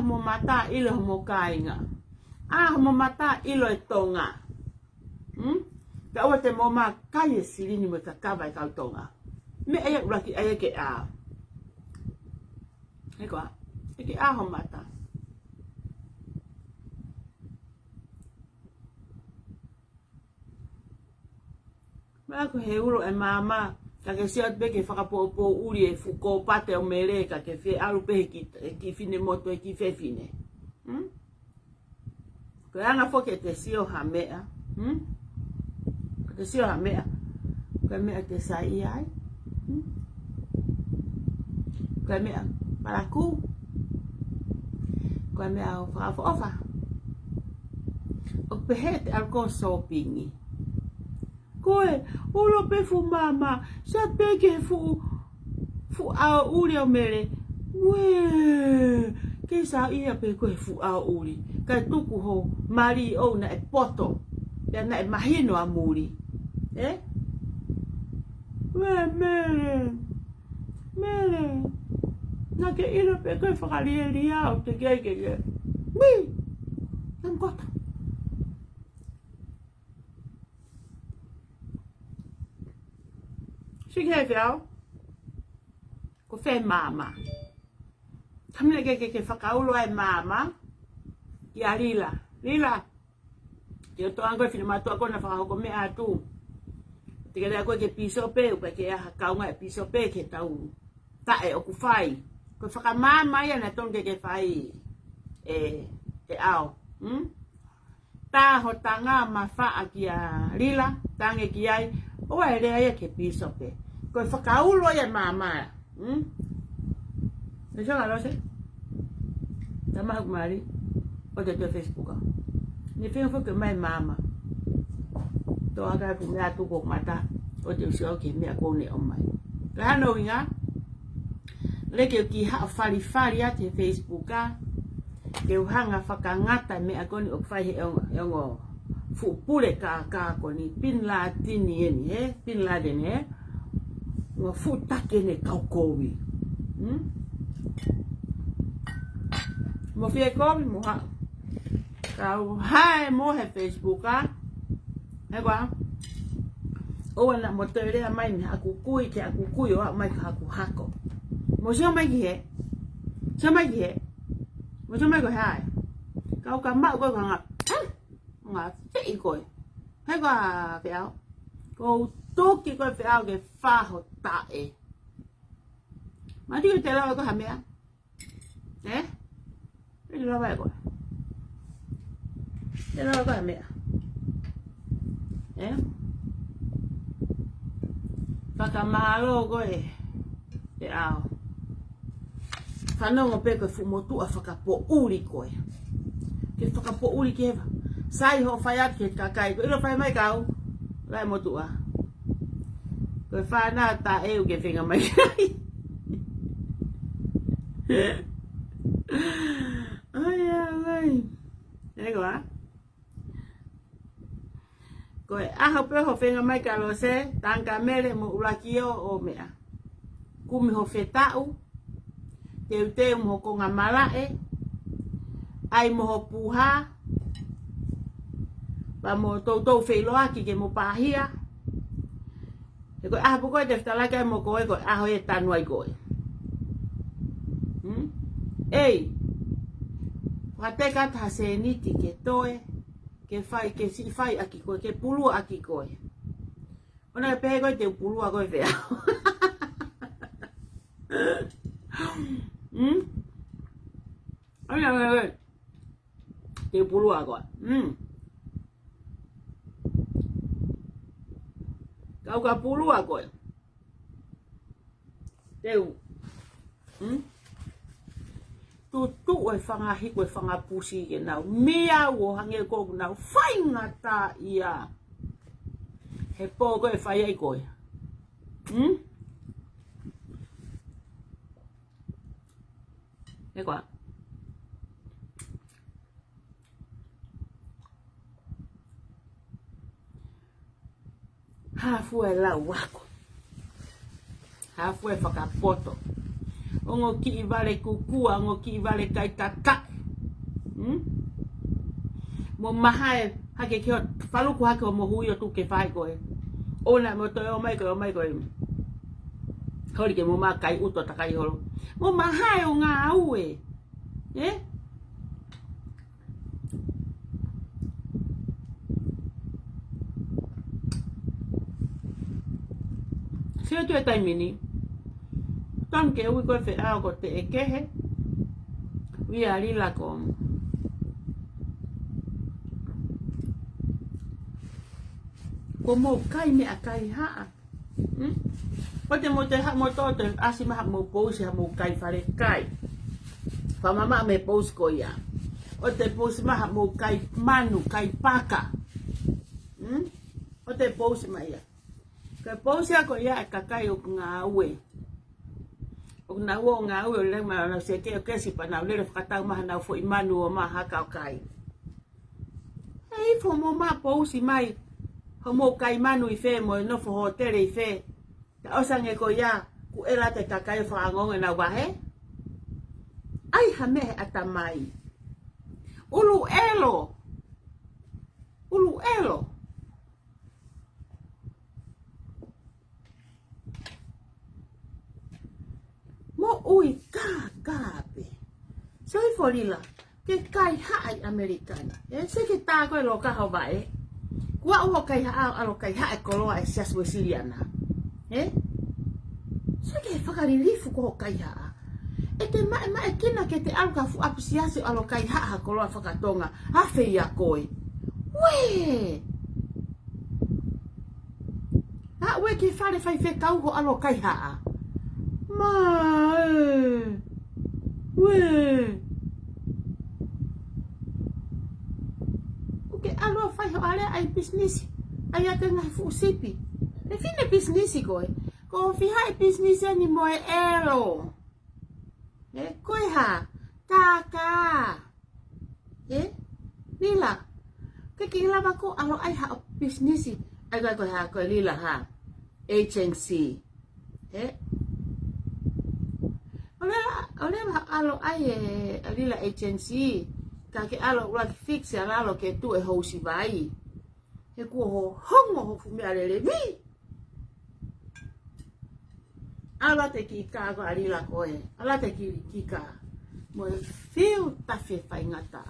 Mo mata ilo mo kainga. Mo mata ilo e tonga. Ka o te mo ma kai silini mo ka kava ka tonga. Me ai raki ai ke a. Eko a. Ke a ho mata. Ma ko he ulo e mama ka ke sia be ke whakapopo uri e fuko pate o mere ka ke whi aru pehe ki fine moto e ki whi fine. Ko anga foke te sio ha mea. Te sio ha mea. Ko mea te sai ai. Ko mea paraku. Ko mea o whakafofa. O pehe te alko sopingi. Koe, ulo pe fu mama, sa peke fu a uri o mere. We, ke sa ia pe koe fu a uri. Kai tuku ho mari o na e poto. Ya na e mahino a muri. We, mere. Na ke ilo pe koe whakalia o te keke. We, nam kota. Sige fiao. Ko fe mama. Tamle ke whakaulo ai mama. Ia lila. Te to ango filma to ko na whakahoko me atu. Te kere ako ke piso pe, upa ke aha kaunga e piso pe ke tau. Ta e oku fai. Ko whakamama ia na tonge ke fai. E ao. Ta ho tanga ma wha ki a lila. Tange ki ai. Oa e rea ia ke piso pe. Ko whakaulo ia mama. E songa rose. Tama haku mari. O te Facebook. Ni whengu whuke mai mama. Tō aga ku mea tuko mata. O te usio ke mea kone o mai. Ka hano inga. Leke ki haa whari a te Facebook. Ke uhanga whakangata mea kone o kwhai he ongo fu pule ka ko ni Bin Laden ni Bin Laden ngo fu takene kaukowi mo fie ko mo ha ka hai mo he Facebook kwa o na mo tere mai ni aku kui ke aku kui o mai ka aku hako mo sio mai ge mo sio mai ko hai ka ka ma ko nga fe ko hai kwa béo ko to ki ko béo ke fa ho ta mà đi tới đâu có hàm mẹ đấy đi đâu vậy coi đi đâu có hàm mẹ đấy và cả má lô coi để ao khả năng mà bây giờ phụ một tụ phải cả bộ u đi coi cái phải cả bộ u đi kia sai họ phải ăn thịt cả cày cái nó phải mấy cào lại một tụ rồi pha na ta eo cái phiền mấy ôi ơi đấy quá rồi học phiền mấy cào rồi sẽ tăng cả mẹ lên một là kia ô mẹ cùm học phê tao tiêu một con ngắm lá ai một học bù ha và một tô phê loa kì một bà hia rồi bố coi đẹp ta lại cái một coi rồi hơi tan ngoài rồi ê và tay cả thà xe ní thì cái tôi cái si phai aki coi cái pulu aki coi hôm nay bé coi tiêu pulu coi về ơi tiêu pulu coi kau ka pulu coi tiêu tu ai fanga hi ko fanga pusi ke nào mia wo hange ko nào fai ngata ia he po ko fai ai ko quá hafue la wako hafue whakapoto o ngō ki I wale kukua ngō ki I wale kai tata mo mahae hake kio whaluku hake o mo hui o tuke whai koe o na mo toi o mai koe hori ke mo maa kai uto takai holo mo mahae o ngā aue Sio tu e taimini tan ke ui koe wheao ko te ekehe ui a lila ko mo kai me a kai haa o te mo te ha mo to te asi maha mo pousi ha mo kai whare kai wha mama me pousi ko ia o te pousi maha mo kai manu kai paka o te pousi ma ia ka pousi ako ia e kakai o ngā ue o ngā ue o ngā ue le ma na se ke o kesi pa na le whakatau maha na fo imanu o maha ka o kai hei fo mo ma pousi mai ho mo kai manu I fe mo no fo hotel I fe ta osange ko ia ku era te kakai o whaangonga na wahe ai ha me atamai ulu elo mo ui kāpe soi folila ke kai haai americana se ke tā koe lo kaha wae kua o kai haa alo kai hae koloa e sias wesiliana se ke whakarilifu ko kai haa e te mae kina ke te aluka fu apisiase alo kai haa koloa whakatonga hawhi ia koe wee ha we ke whare whai whekau ho alo kai haa oke alo fai ho ale ai business ai ate ngai fu sipi e fine business koe ko fi hai business ni mo elo koe ha kaka nila ke lava ko alo ai ha business ai ko ha ko lila ha HNC ole alo ai lila HNC ka ke alo ula fix alo ke tu ho si vai he ko hongo ho fumi ale vi ala te ki ka ko lila ko ala te ki ka mo feel ta fe fai ngata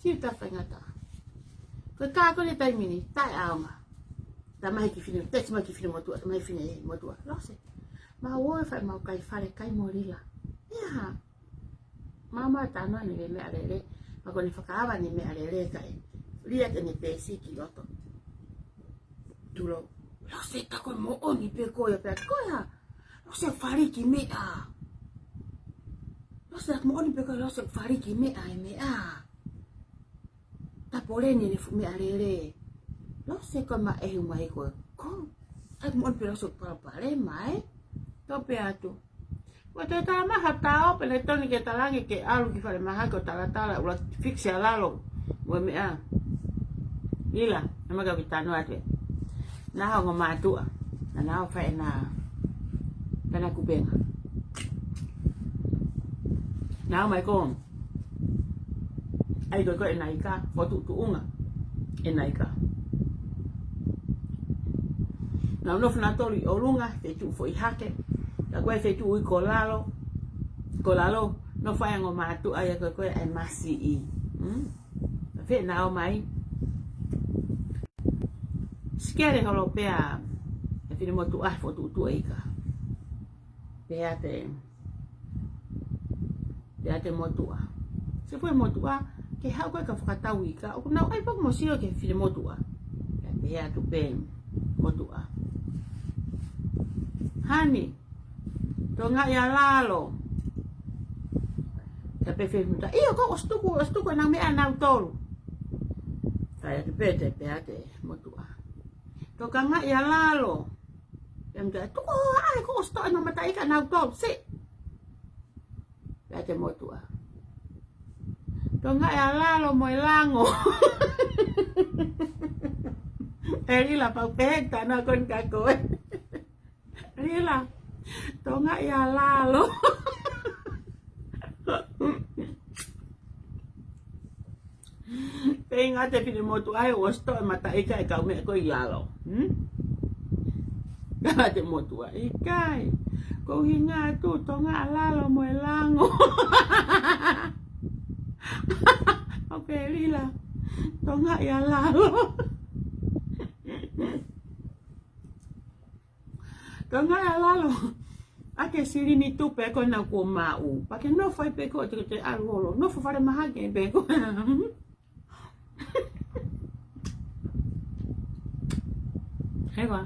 feel ta fai ngata ko ka ko le tai mini tai aunga ta mai ki fini te mai ki fini mo tu mai fini mo tu lo se ma wo fai mau kai fare kai mo lila ya mama ta no ni me alele ma ko ni fakava ni me alele kai lia te ni pesi ki loto tu lo se ta ko mo oni pe ko ya lo se fare ki me a lo se mo oni pe ko lo se fare ki me a ta pole ni fu me alele lo se ko ma e mai ko ai mo pe lo so para mai to pe atu ko te ta ma hatao pe le toni ke talangi ke alu ki fale maha ko tala ula fix ya lalo we me a ila nama ga vitano ate na ha ngo matu na fa na kubenga na mai ko ai ko enaika fo tu unga enaika na no fna tori olunga te tu fo ihake la kwe fe tu ko lalo no fa ngo matu ai ko ai masi i fe na o mai skere holo pea e fini mo tu fo tu ika pea te mo tu se foi mo tu ke ha ko ka fata wika o na ai pa mo sio ke fini mo tu pea tu pen mo tu hani tonga ya lalo tapi filmta iyo ko ostuko na me ana tolu kaya te pete motua to kanga ya lalo yang dia tu ai ko osto na matai ka na tolu si pete motua tonga ya lalo mo lango eri la pa peta na kon ka ko rila tonga ya lalo penga te pini motu ai osto e mata ika e kau me ko ilalo ka te motu ai kai ko hinga tu tonga lalo mo elango oke lila tonga ya lalo tonga ya lalo ake siri ni tu pe ko na ko mau pa ke no fai pe ko te arolo no fo fare maha ke pe ko hewa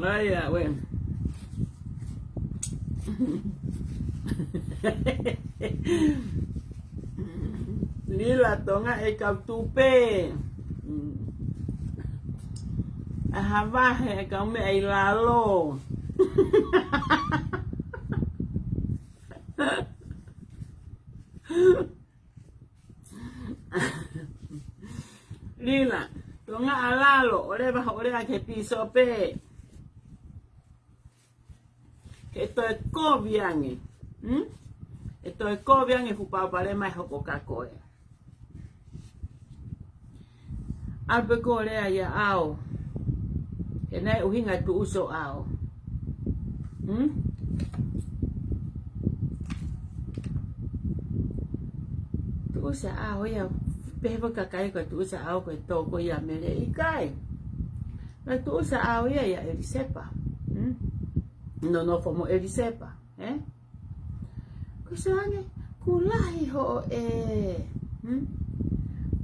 vaya bueno lila tonga e kautupe ahava e kau me ai lalo lila tonga alalo ore ke piso pe esto es cobiange esto es cobiange fu pa pare mai hoko kakoe alpe kore ya ao ene uhinga tu uso ao tu usa ao ya pebo kakai ko tu usa ao ko to ko ya mele ikai na tu usa ao ya elisepa no fomo elisepa kusange kulahi ho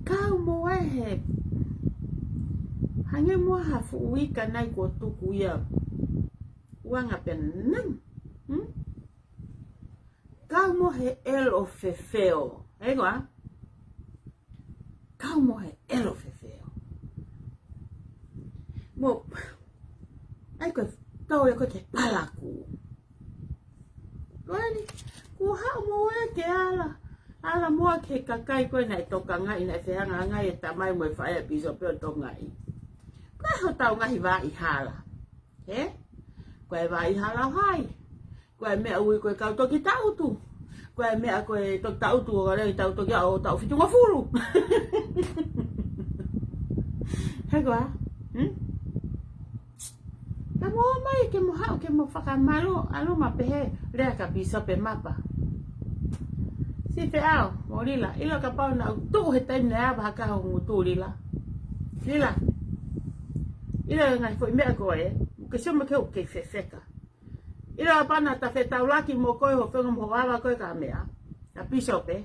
kau mo he hange mo ha fu wika nai ko tuku ya wanga penang kau mo he elo fefeo ego kau mo he elo fefeo Mo ai ko tau ko te pala ku. Wani ku ha mo e ke ala mo ke kakai ko na toka ngai na fe hanga ngai e tamai mo fa e piso pe to ngai. Ka ho tau ngai va I hala. Ko e va I hala hai. Ko e me ui ko ka to ki tau tu. Ko e me ko e to tau tu o re tau to ki o tau fitu ngafuru. Hegwa? Ta mo mai ke mo ha ke mo whakamalo alo ma pehe rea ka piso pe mapa. Si fe ao, mo lila, ilo ka pau na tu he taim na aba ka ho ngutu lila. Lila. Ilo ngai foi mea ko e, ke soma ke o ke fefeka. Ilo apa na ta fe taulaki mo ko ho fenga mo wala ko ka mea. Ta piso pe,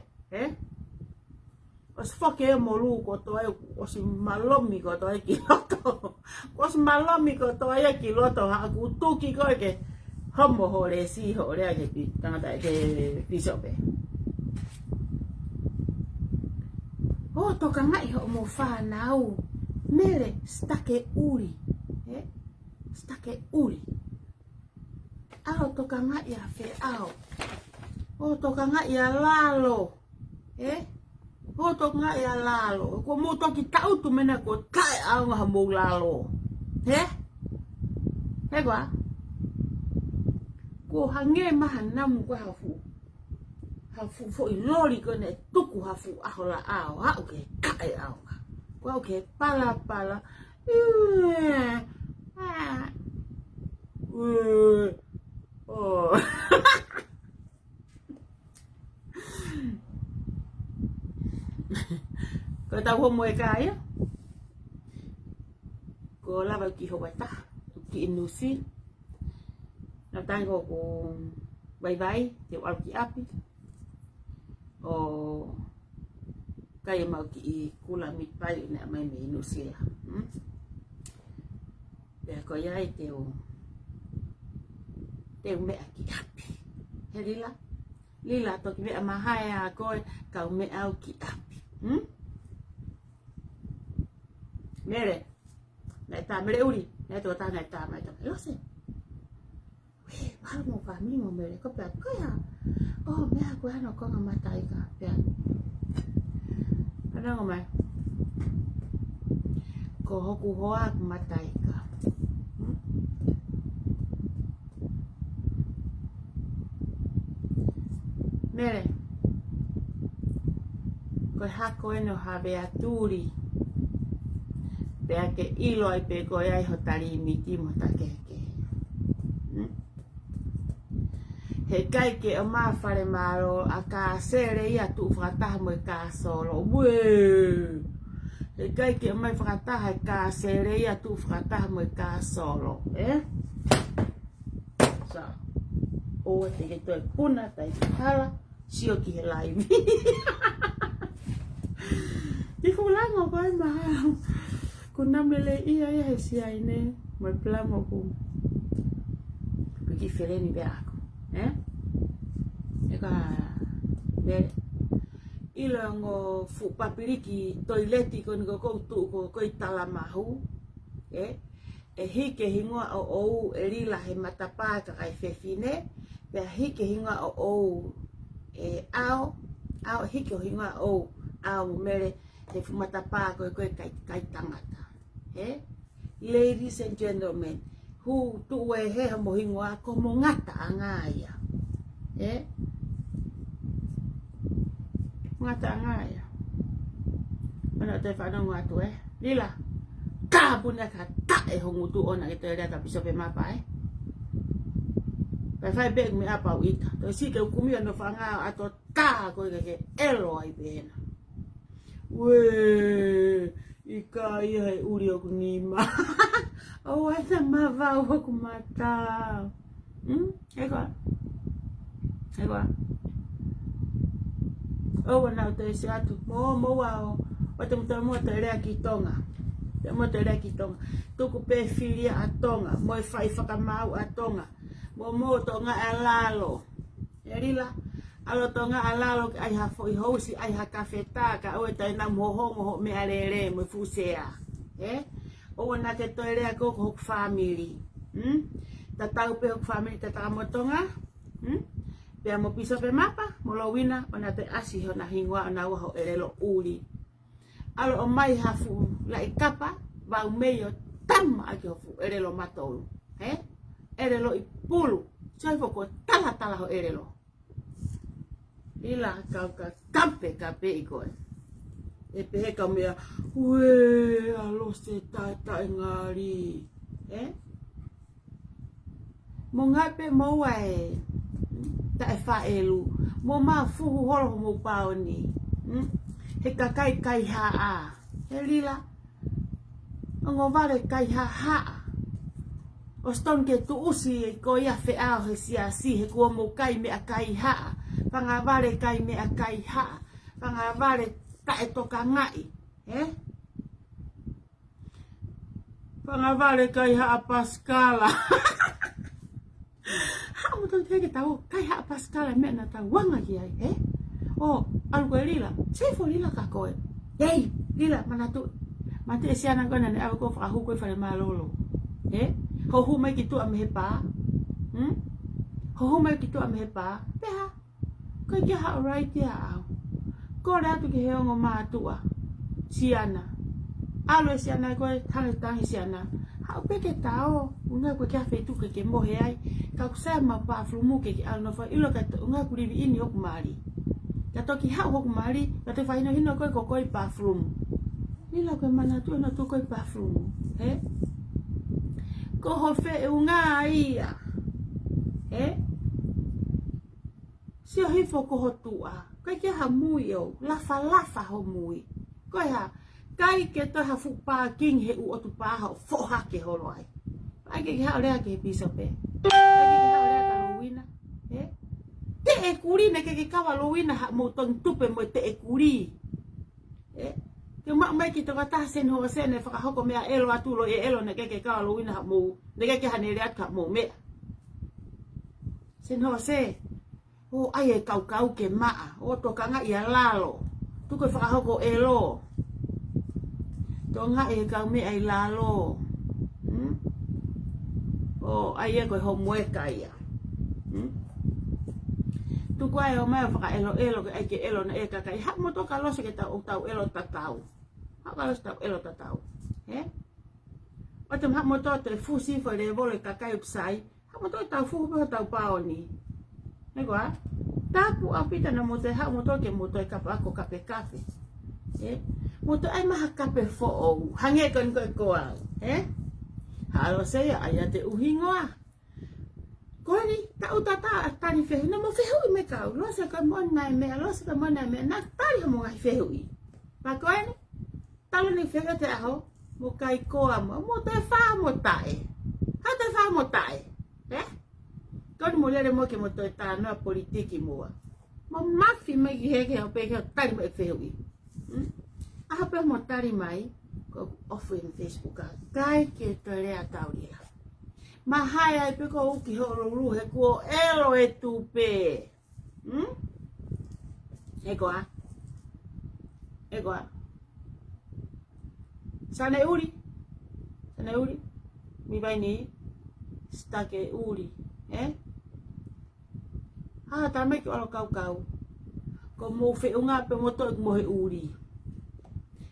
Os foke e molu ko to e os malomi ko to e ki loto. Os malomi ko to e ki loto ha ku tuki ko ke homo ho le si ho le ke pi tanga ke piso pe. O toka ngai ho mo fa nau. Mere stake uri. Stake uri. Ao toka ngai a fe ao. O toka ngai a lalo. O toka ngai a lalo. Ko mo toki tau tu mena ko tai ao nga mo lalo. Kwa? Ko hange maha namu ko hafu. Hafu fo I lori ko ne tuku hafu ahola ao. Ha o ke kai ao. Ko o ke pala. Oh. Ko tau ho mo e kaya. Ko lava ki ho wata. Ki inusi. Na tango ko bye te wal ki api. O kaya mau ki kula mit pai na mai me inusi la. Ko yai te me ki api. He lila to ki me mahai a ko ka me au ki api. Mere. Na ta mere uri. Na to ta na ta mai ta. Yo se. We, vamos family mo mere ko pa ko ya. Oh, me ko ano ko matai ka. Ya. Ano ko mai. Ko hoku hoa matai ka. Mere. Ko hako eno habe aturi. Pea ke ilo ai pe ko ai hotari miti mo ta ke. He kai ke o ma fare maro a ka sere ia tu frata mo ka solo. We. He kai ke o mai frata ha ka sere ia tu frata mo ka solo. Sa. O te ke to puna tai hala. Sio ki he lai mi. Di fulango ko ai mahal. Kuna mele ia he si ai ne. Mo plamo ko. Ki feleni be ako. Eka ilango fu papiriki toileti kon go tu ko itala mahu. Hike hingoa o erila he matapa ka kai fefine. Pe hike hingoa o ao hike hingoa o ao mere he fu matapa ko kai tangata. Ladies and gentlemen, who tu we he mo hingoa ko mo ngata angaya. Ngata angaya. Mana te fa no ngatu lila. Ka punya ka ta hongu tu ona ite rea ta bisa pe mapa Pa fai beg me apa wita. To si ke kumi no fanga ato ta ko ke elo ai bena. We ika ia uri o kunima. O esa mava o kumata. Ega. O na te se atu. Mo wa o te mo te rea ki tonga. Te mo te rea ki tonga. Tuku pe filia a tonga. Mo e fai whakamau a tonga. Mo tonga e lalo. Erila. Alo tonga a lalo ki ai ha foi hosi ai ha kafeta ka o e tai na moho me arere mo fusea. o na te toerea ko hok family. Ta tau pe hok family te takamotonga. Pea mo piso pe mapa, mo lowina o na te asi ho na hingwa o na waho erelo uli. Alo o mai hafu la ikapa, va meio tama aki hofu erelo matou. Erelo i pulu, sai foko tala tala ho erelo. Lila kau ka kampe i koe. E pehe ka mea, ue, alo se tata ngari. Mo ngape mo wae, ta e wha elu, mo maa fuhu holo mo pao ni. He ka kai haa. He lila, ngo vale kai haa. O ston ke tu usi ko ia feao he siasi he kua mo kai mea kai haa. Panga vale kai mea kai haa. Panga vale ta e toka ngai. Panga vale kai haa Pascala. Haa mo tau teke tau kai haa Pascala mea na tau wanga ki ai. O, alu koe lila. Sefo lila ka koe. Yei, lila manatu. Mante e siana koe nane awa koe whakahu koe whare malolo. Hohu mai ki tu a mehe pā. Hohu mai ki tu a mehe pā. Peha. Koe kia hao rai tia au. Ko rea tu ki he ongo mātua. Siana. Alo e siana koe tangi siana. Hao peke tao. Unga koe kia whetu ke mohe ai. Kau kusea ma pā flumu ke ki alo nofa. Ilo ka unga kuriwi ini hoku maari. Ka toki hao hoku maari. Ka te whaino hino koe ko koe pā flumu. Nila koe mana tu na tu koe pā flumu. Ko ho fe unga ia. Sio hifo ko ho tua. Kai kia ha mui o. Lafa ho mui. Koe ha. Kai ke to ha fu pa king he u o tu pa ha fo ha ke holo ai. Ai ke ha lea ke piso pe. Ai ke ha lea ka luina. Te e kuri ne ke kawa luina ha mo tong tupe mo te e kuri. Ke mai ki te kata sen ho sen e whakahoko mea elo atulo e elo ne ke kawa luina ha mo. Ne ke hane reat ka mo mea. Sen ho se. O ai e kau ke maa. O toka nga ia lalo. Tuko whakahoko elo. Tō ngā e kau me ai lalo. O ai e koe ho mueka ia. Tuko ai o mai whaka elo ke ai ke elo na e kakai. Hak mo tō ka loso ke tau elo tatau. Hak ka loso tau elo tatau. O te hak mo tō te fusi fo le vole kakai upsai. Hak mo tō tau fuhu po tau pao ni. Nego a? Tapu au pita na mo te hak mo tō ke mo tō e kapa ako kape. Mo to ai maha kape fo o hange kon koe koa. Halo saya aya te uhingoa. Koe ni ta utata tani fehu na mo fehu i me kau. Lo se ka mona me na tali mo ngai fehu i. Pa koe ni talo ni fehu te aho mo kai koa mo te fa mo tae. Ha te fa mo tae. Kon mo lere mo ke mo to ta no politiki mo. Mo mafi me ki heke o pe ke tali mo fehu i. Apa mo tari mai ko ofu in Facebook ka kai ke to rea tauria. Mahai ai pe ko uki ho ru he ko elo e tupe. Ego a. Sana uri. Mi vai ni stake uri, Ha ta me ko kau. Ko mo fe unga pe mo to mo he uri.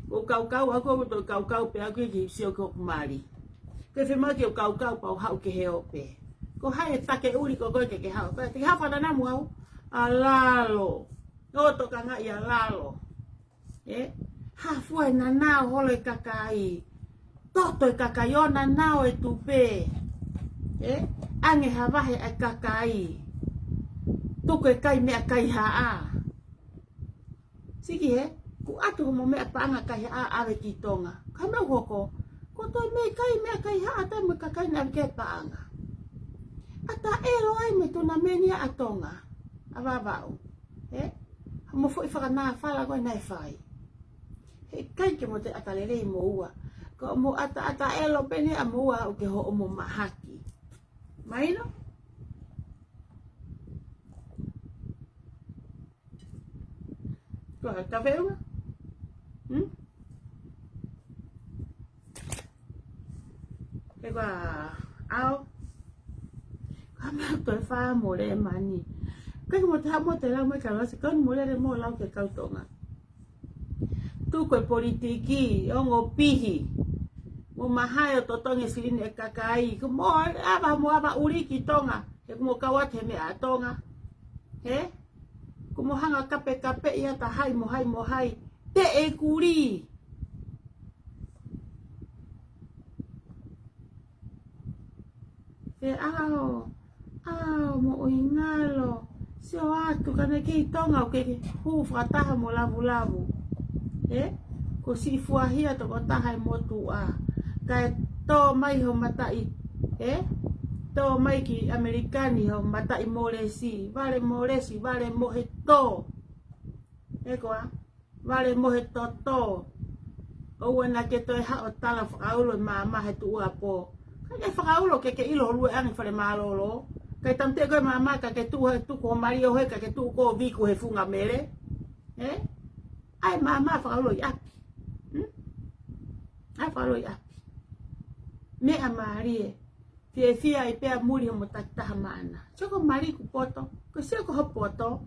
O kau ako mo to kau pe ako ki sio ko mari. Ke fe ma ki o kau pa hau ke he ope. Ko hai take uri ko ke hau. Pe te ha pa na mo au. Alalo. No to ka nga ia lalo. Ha foi na na hole kakai. Toto kakai ona na e tupe. Ange ha vahe ai kakai. Toko kai me kai ha. Siki ku atu mo me panga kai ave ki tonga. Ka me hoko. Ko to me kai ha ata me kai na ke panga. Ata ero ai me to na menia atonga. Ava vau. Mo foi fa na fala ko na fai. Kai ke mo te atalele mo ua. Ko mo ata elo pene a mo ua o ke ho mo mahaki. Maino? Ko ta veu? e kwa ao kama to fa mo le mani kai mo ta mo te la mo ka se kon mo le mo la ke ka tonga tu ko politiki o ngo pihi mo mahai to tonga silini e kakai ko mo aba uri ki tonga e mo ka wa te me a tonga he ko mo hanga kape ia ta hai mo hai te e kuri e mo ingalo se o atu kana ke tonga o ke hu frataha mo lavu ko si fuahia to ko taha mo tua kai to mai ho matai to mai ki amerikani ho matai molesi vale mo he to vale mo he to o wana ke to ha o tala aulo mama he tu apo kai fraulo ke ilo lu ang fale malolo kai tamte ko mama ka ke tu ko mario he ka ke tu ko vi ko he funga mele ai mama fraulo ya ai fraulo ya me amarie fia i pe muri mo takta mana choko mari ku poto ko se ko poto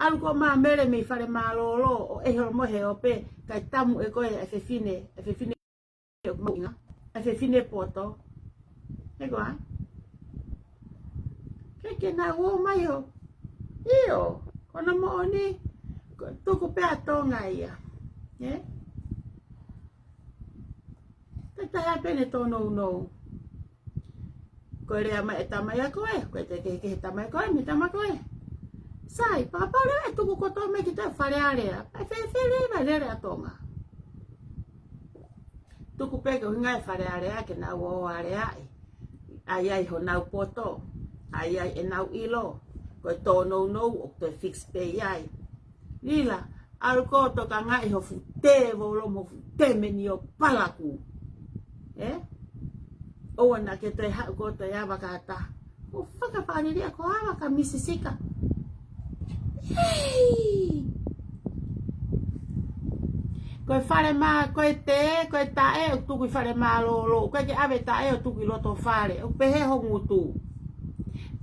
algo ma mele me fale malolo o e mo he ope kai tamu e ko e fefine mo fefine poto que na wo mayo io kono mo ni tu ko pe atonga ia ta pene to no ko le ama eta mai ko te ke eta mai ko mi ta mai ko sai papa le tu ko to me ki te fare area fe le va le atonga tu ko pe ko ngai fare area ke na wo area ai ho na poto ai e nau ilo ko to no o to fix pay ai lila alko to ka ngai ho fute vo lo mo fute menio palaku o wana ke te ha ko te ya bakata o faka pa ni ko ava ka misisika ko fare ma ko te ko ta e tu ko fare ma lo ko ke ave ta e tu ki lo to fare o pe he ho ngutu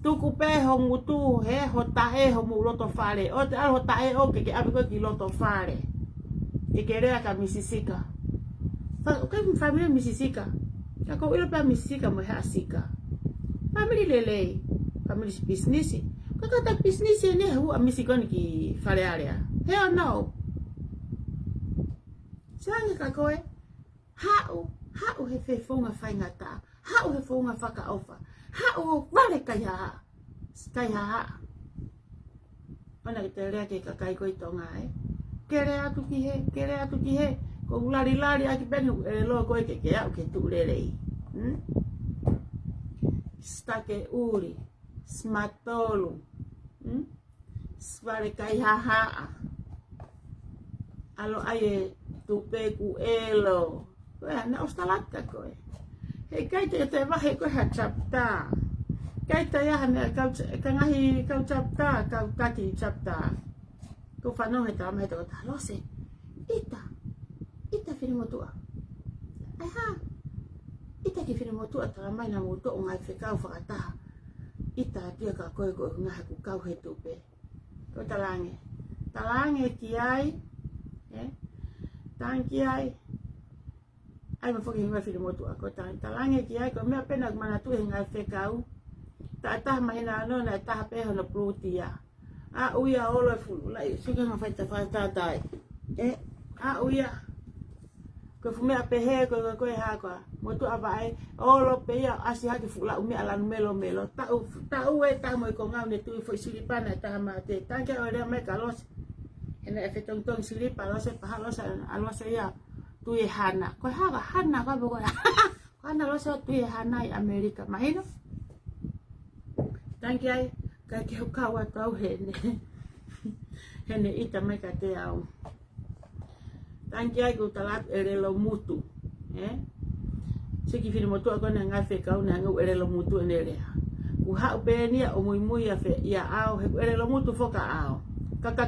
tuku pe ho ngutu he ho ta e ho mu loto fare o te ho ta e o ke ave ko ki loto fare e ke rea ka misisika fa ko mi familia misisika ka ko ilo pa misisika mo ha sika family lele family business ka ta business ne hu a misiko ni ki fare area hell no sanga ka ko ha o he fe fonga faingata ha o he fonga faka ofa ha o vale kaya ona te rea ke kakai ko itonga ke rea tu ki he ko lari aki benu lo ko ke au ke tu lele stake uri smatolu vale kaya alo aye tu pe ku elo na ostalaka ko he kai te vahe ko ha chapta kai te ya me ka ngahi ka chapta ka ki chapta ko fano he ta me to ta lo se ita fini motua aha ita ki fini motua ta mai na moto ngai fe ka fa ta ita dia ka ko ngahi ku ka he tu pe ko talange ki ai tanki ai ai me foki me fili motu ako talange ki ai ko me pena mana tu ngai fe kau ta mai na no na ta pe hono plutia a uia olo fu la suka ma fa ta dai a uia ko fu me pe he ko ha ko motu avai olo pe ya asi ha ki fu la umi ala melo ta u e ta mo ko ngau ne tu fo silipana ta ma te tanke ore me kalos ene e tong silipa lo se pa lo sa alo se ya tu e hana ko hana ko bo ko hana lo se tu e hana i Amerika mahino tanki ai ka ke ka wa tau hene ita me ka te au tanki ai ko talat ere lo mutu se ki fini motu ko na ngafe ka una ngu ere lo mutu ene re u ha pe ni o muy ya fe ya au ere lo mutu foka au kaka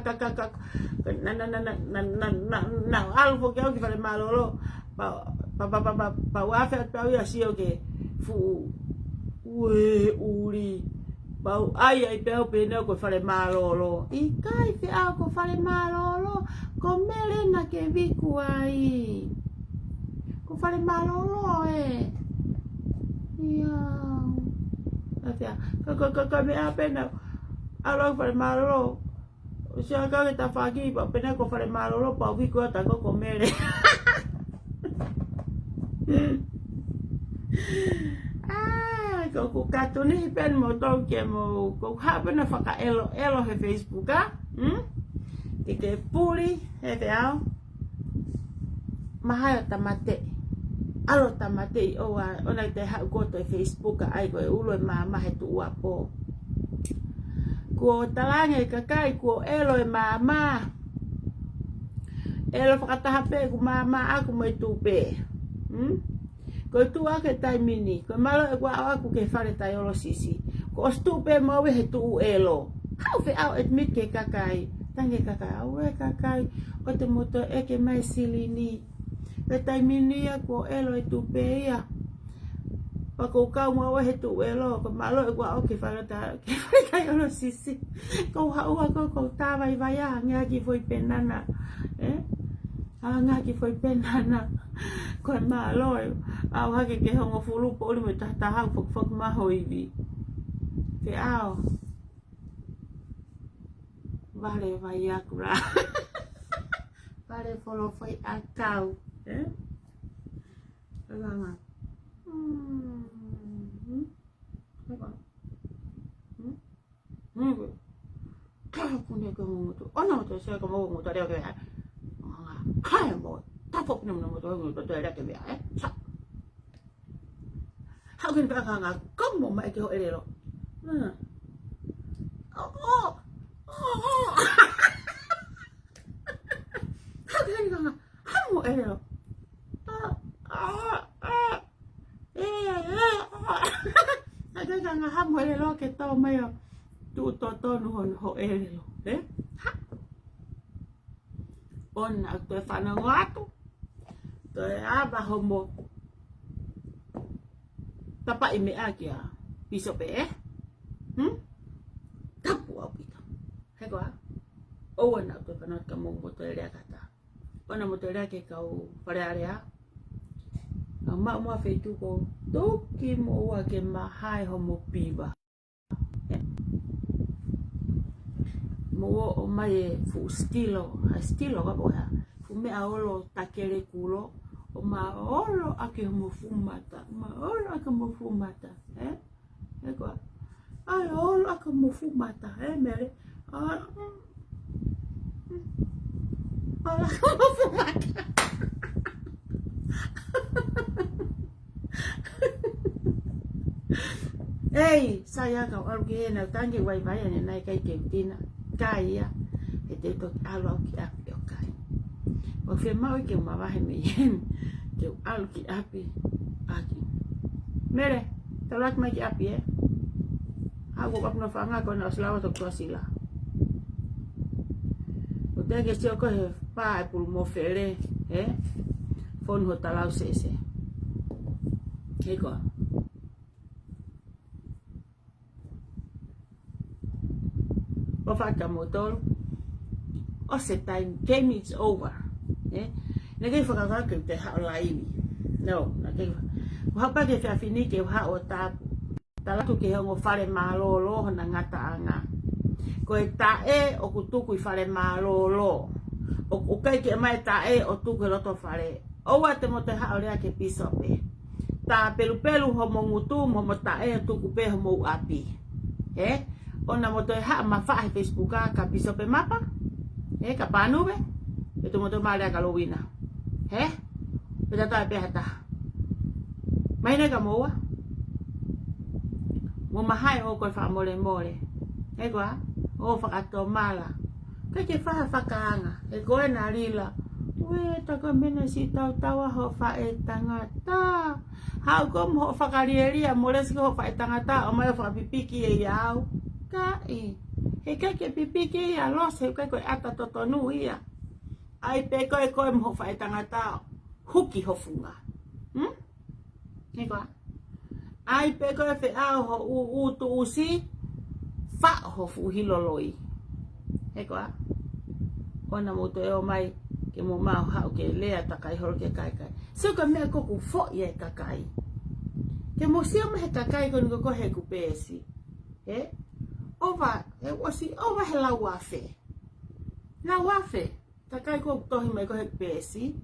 na alfo que alguien fale malo pa pa wafe atau ya sio ke fu we uri bau ai peo pena ko fale malolo I kai fe au ko fale malolo ko mele na ke viku ai ko fale malolo ya atia ko me apena alo fale malolo sia ka ta fagi pa pena ko fale malolo pa viku ata ko mele ko katuni pen mo to ke mo ko habe na faka elo he Facebook ke puli he te ao mahaya tamate alo tamate o ona te ha ko to Facebook ai ko ulo mama he tu apo ko talange kakai ko elo mama elo faka hape ko mama aku mai tupe ko tu ake tai mini ko malo e kwa aku ke fare tai olo sisi ko stupe mo we tu elo how fe au admit ke kakai tange kakai we kakai o te moto e ke mai silini e tai mini ko elo e tu pe ya pa ko ka mo we tu elo ko malo e kwa ke fare tai olo sisi ko ha u ko ta vai vai a nga ki foi penana nga ki foi penana ko malo au hake ke hongo fulu po uli me tahau fok maho iwi ke au vale vai akura vale follow foi akau lama punya kamu tu ono tu saya kamu mu tu dia ke hai mo tapok nem mo tu dia ke dia how can ka nga como mai ke ho elelo how can ka nga hamo elelo ada nga hamo elelo ke to mai tu to no ho elelo on akto fana ngatu to aba homo tapa ime akia piso pe tapu apita heko o na to kana kamo motorea kata ona motorea ke kau pare area ma mo feitu ko toki mo wa ke mahai homo piba mo o mai fu stilo ka boya fu me aolo takere kulo o maolo ake mo fumata maolo ake mo fumata eko aolo ake mo fumata mere ala mo fumata ei saya ka alge na tangi wai vai ne nai kai ke tina kai ya te to alo ki api o kai o fe mau ke ma va me yen ke alo ki api aki mere talak mai ki api aku kap no fanga ko na slawa to sila o te ke se ko pa pul mo fere fon ho talau sese eko o faka motor o se time game is over na ke faka ka te ha live no na ke wa pa ke fa fini ke ha o ta tu ke ngo fare malolo na ngata anga ko ta o kutuku i fare malolo o kai ke mai ta o tu ke loto fare o wa te mo te ha ore ke piso pe ta pelu ho mo ngutu mo ta tu ku pe mo api ona moto ha ma fa Facebook ka piso pe mapa ka panu be itu moto mala ka lowina peta ta pe hata mai na ka mo mahai o ko fa mole kwa o fa to mala ka ke fa kanga ko na lila we ta ka mena si tau ho fa tangata ha ko mo fa karieria mole ko fa tangata o mai fa pipiki yao kai ke pipiki ya los he ko ata totonu ia ai pe ko mo fa tangata huki ho funga He koa. Ai pe koe whi au ho u tu usi, wha ho fu hiloloi. He koa. Ona mo to eo mai, ke mo mau hao ke lea takai horo ke kai kai. Sio ka mea koku fo i e kakai. Ke mo sia me he kakai koni ko he ku pesi. He? Ova, he wasi, ova he lau wafe. Lau wafe. Kakai ko tohi mai ko he pesi.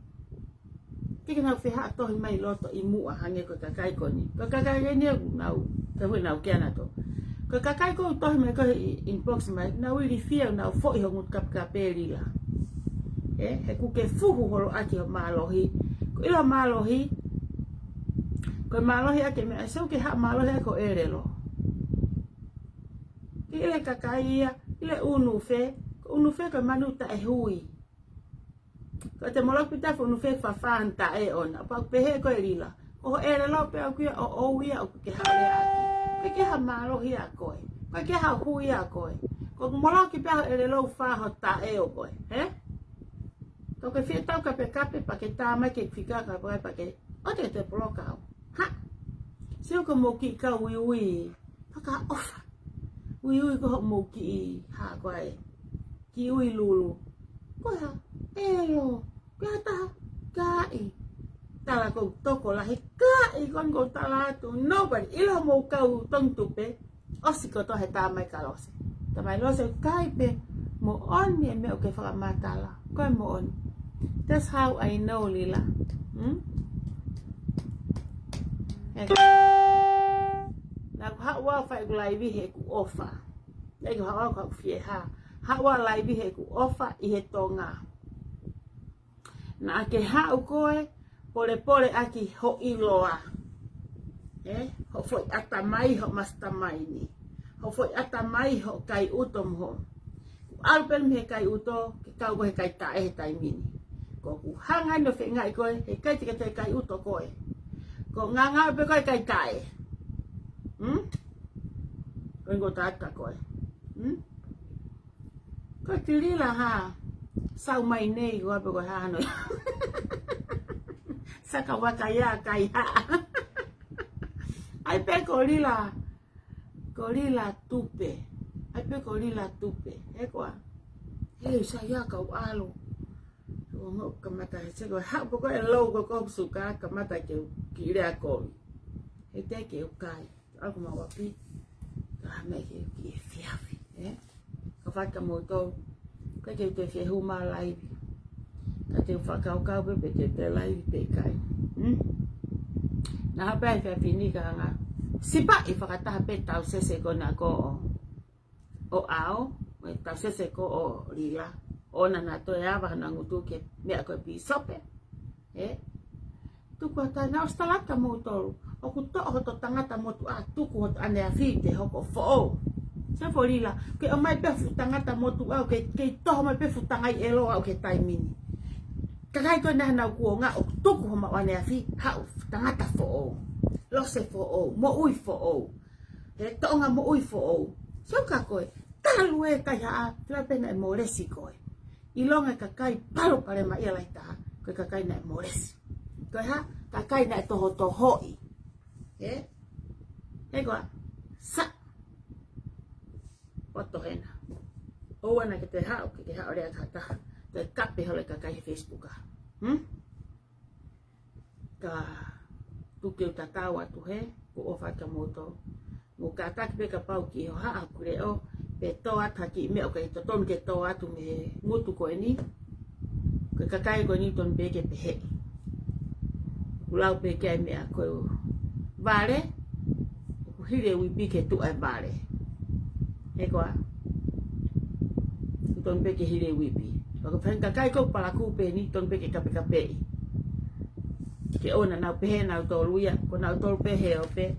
Ke nau wheha tohi mai loto i mua hange ko kakai koni. Ko kakai e nea nau, te hui nau kia na to. Ko kakai ko tohi mai ko he inbox mai, nau iri fia nau fo i hongut kapkaperi la. He kuke fuhu horo aki o malohi. Ko ilo malohi, ko malohi ake mea, seu ke ha malohi ako erelo. Ki ile kakai ia, ile unufe, ko unufe ko manuta e hui. Ko te molok pita fu unufe fafanta e ona, pa pehe ko erila. Ko erelo pe au kia o ouia o kuke hale aki. Ko ke ha malohi ako e, ko ke ha hui ako e. Ko molok ki pe erelo faho ta e o koe, he? Ko ke fia tau ka pe kape pa ke tā mai ke whika ka koe pa ke o te polokau. Ha! Seo ka moki ka ui ui. Paka ofa. Ui ui ko mo ki ha koe. Ki ui lulu. Koe ha. Elo. Koe ta kai. Tala ko toko lahi kai kon ko tala tu. Nobody. Ilo mo kau tong tupe. Osi ko to he tā mai ka lose. Tā mai lose kai pe. Mo on me o ke whakamatala. Koe mo on. That's how I know, Lila. Nā hawa whai ku laivi he ku ofa. Nei ku hawa ku fie ha. Hawa laivi he ku ofa i he tonga. Nā ke hau koe, pole pole aki ho iloa. Ho foi atamai ho mastamai ni. Ho foi atamai ho kai utom ho. Alpen me kai uto, ke kau ko he kai tae he taimini. Ko ku hanga no fe ngai koe, he kai tika te kai uto koe. Ko nganga pe koe kai tae. Koe ngo tata koe. Koe tirila ha. Sau mai nei koe pe koe ha hanoi. Saka waka ya kai ha. Ai pe korila. Korila tupe. Ai pe korila tupe. He koa. Hei sa ya kau alo. Ngo kamata se ko ha ko e lo ko suka kamata ke ki re ko e te ke kai algo ma wapi ka me ke ki fiafi ka fa ka moto ka ke te fe huma live ka te fa ka pe te live pe kai na pa e fini ka nga sipa e fa ka ta pe tau se ko na ko o ao e tau se ko o rila ona na to ya va na ngutu ke me ko pi sope tu ko ta na ostala ka moto o ku to ho to tangata motu a tu ko ane afite ho ko fo se folila ke o mai pe fu tangata motu a ke to mai pe fu tangai elo a ke taimini ka ko na na ku nga o tu ko ma ane afi ha tangata fo lo se fo mo ui fo to nga mo ui fo so ka ko talue ka ya la pena mo resi ko ilonga kakai palo pare mai ala ita ko kakai na mores ko ha kakai na to hoi ko sa foto hena o wana ke te ha ore kata te kape hole kakai Facebook ka tu ke tatawa tu he ko ofa ka moto mo kata ke ka pau ki ho ha akure o pe toa taki me o kai to ton ke toa tu me ngutu ko ni ko kakai ko ni ton be ke pe ulau pe ke me ko vale ko hire wi bi ke tu ai vale ko ton be ke hire wi bi ko fen kakai ko pala ku pe ni ton be ke kape ke ona na pe na to luia ko na to pe he o pe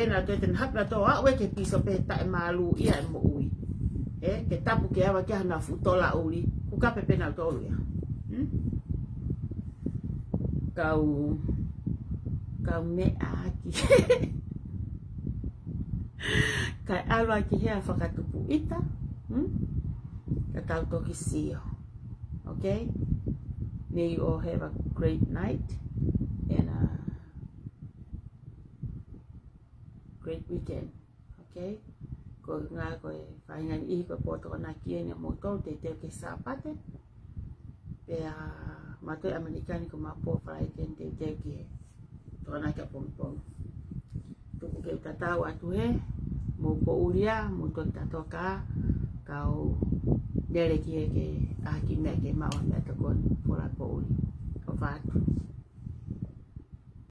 na to ten hap na to a we ke piso pe ta malu ia mo ui ke tapu ke awa ke hana futola uli ku ka pepe na tolu ya kau me aki kai alwa ki hea whakatupu ita ka kau toki sio okay may you all have a great night and Great Weekend. Okay? Ko ngā koe whaingan ihi koe pōtoko nā kia ni mo tō te teo ke sāpate. Pea matoi Amerikani ko mapō whaiken te teo ke tō nā kia pōngpōng. Tuku ke tatau atu he, mo po uria, mo tō tato ka, kau nere ki he ke ahaki mea ke mawa mea takon pōra po uri. O whātu.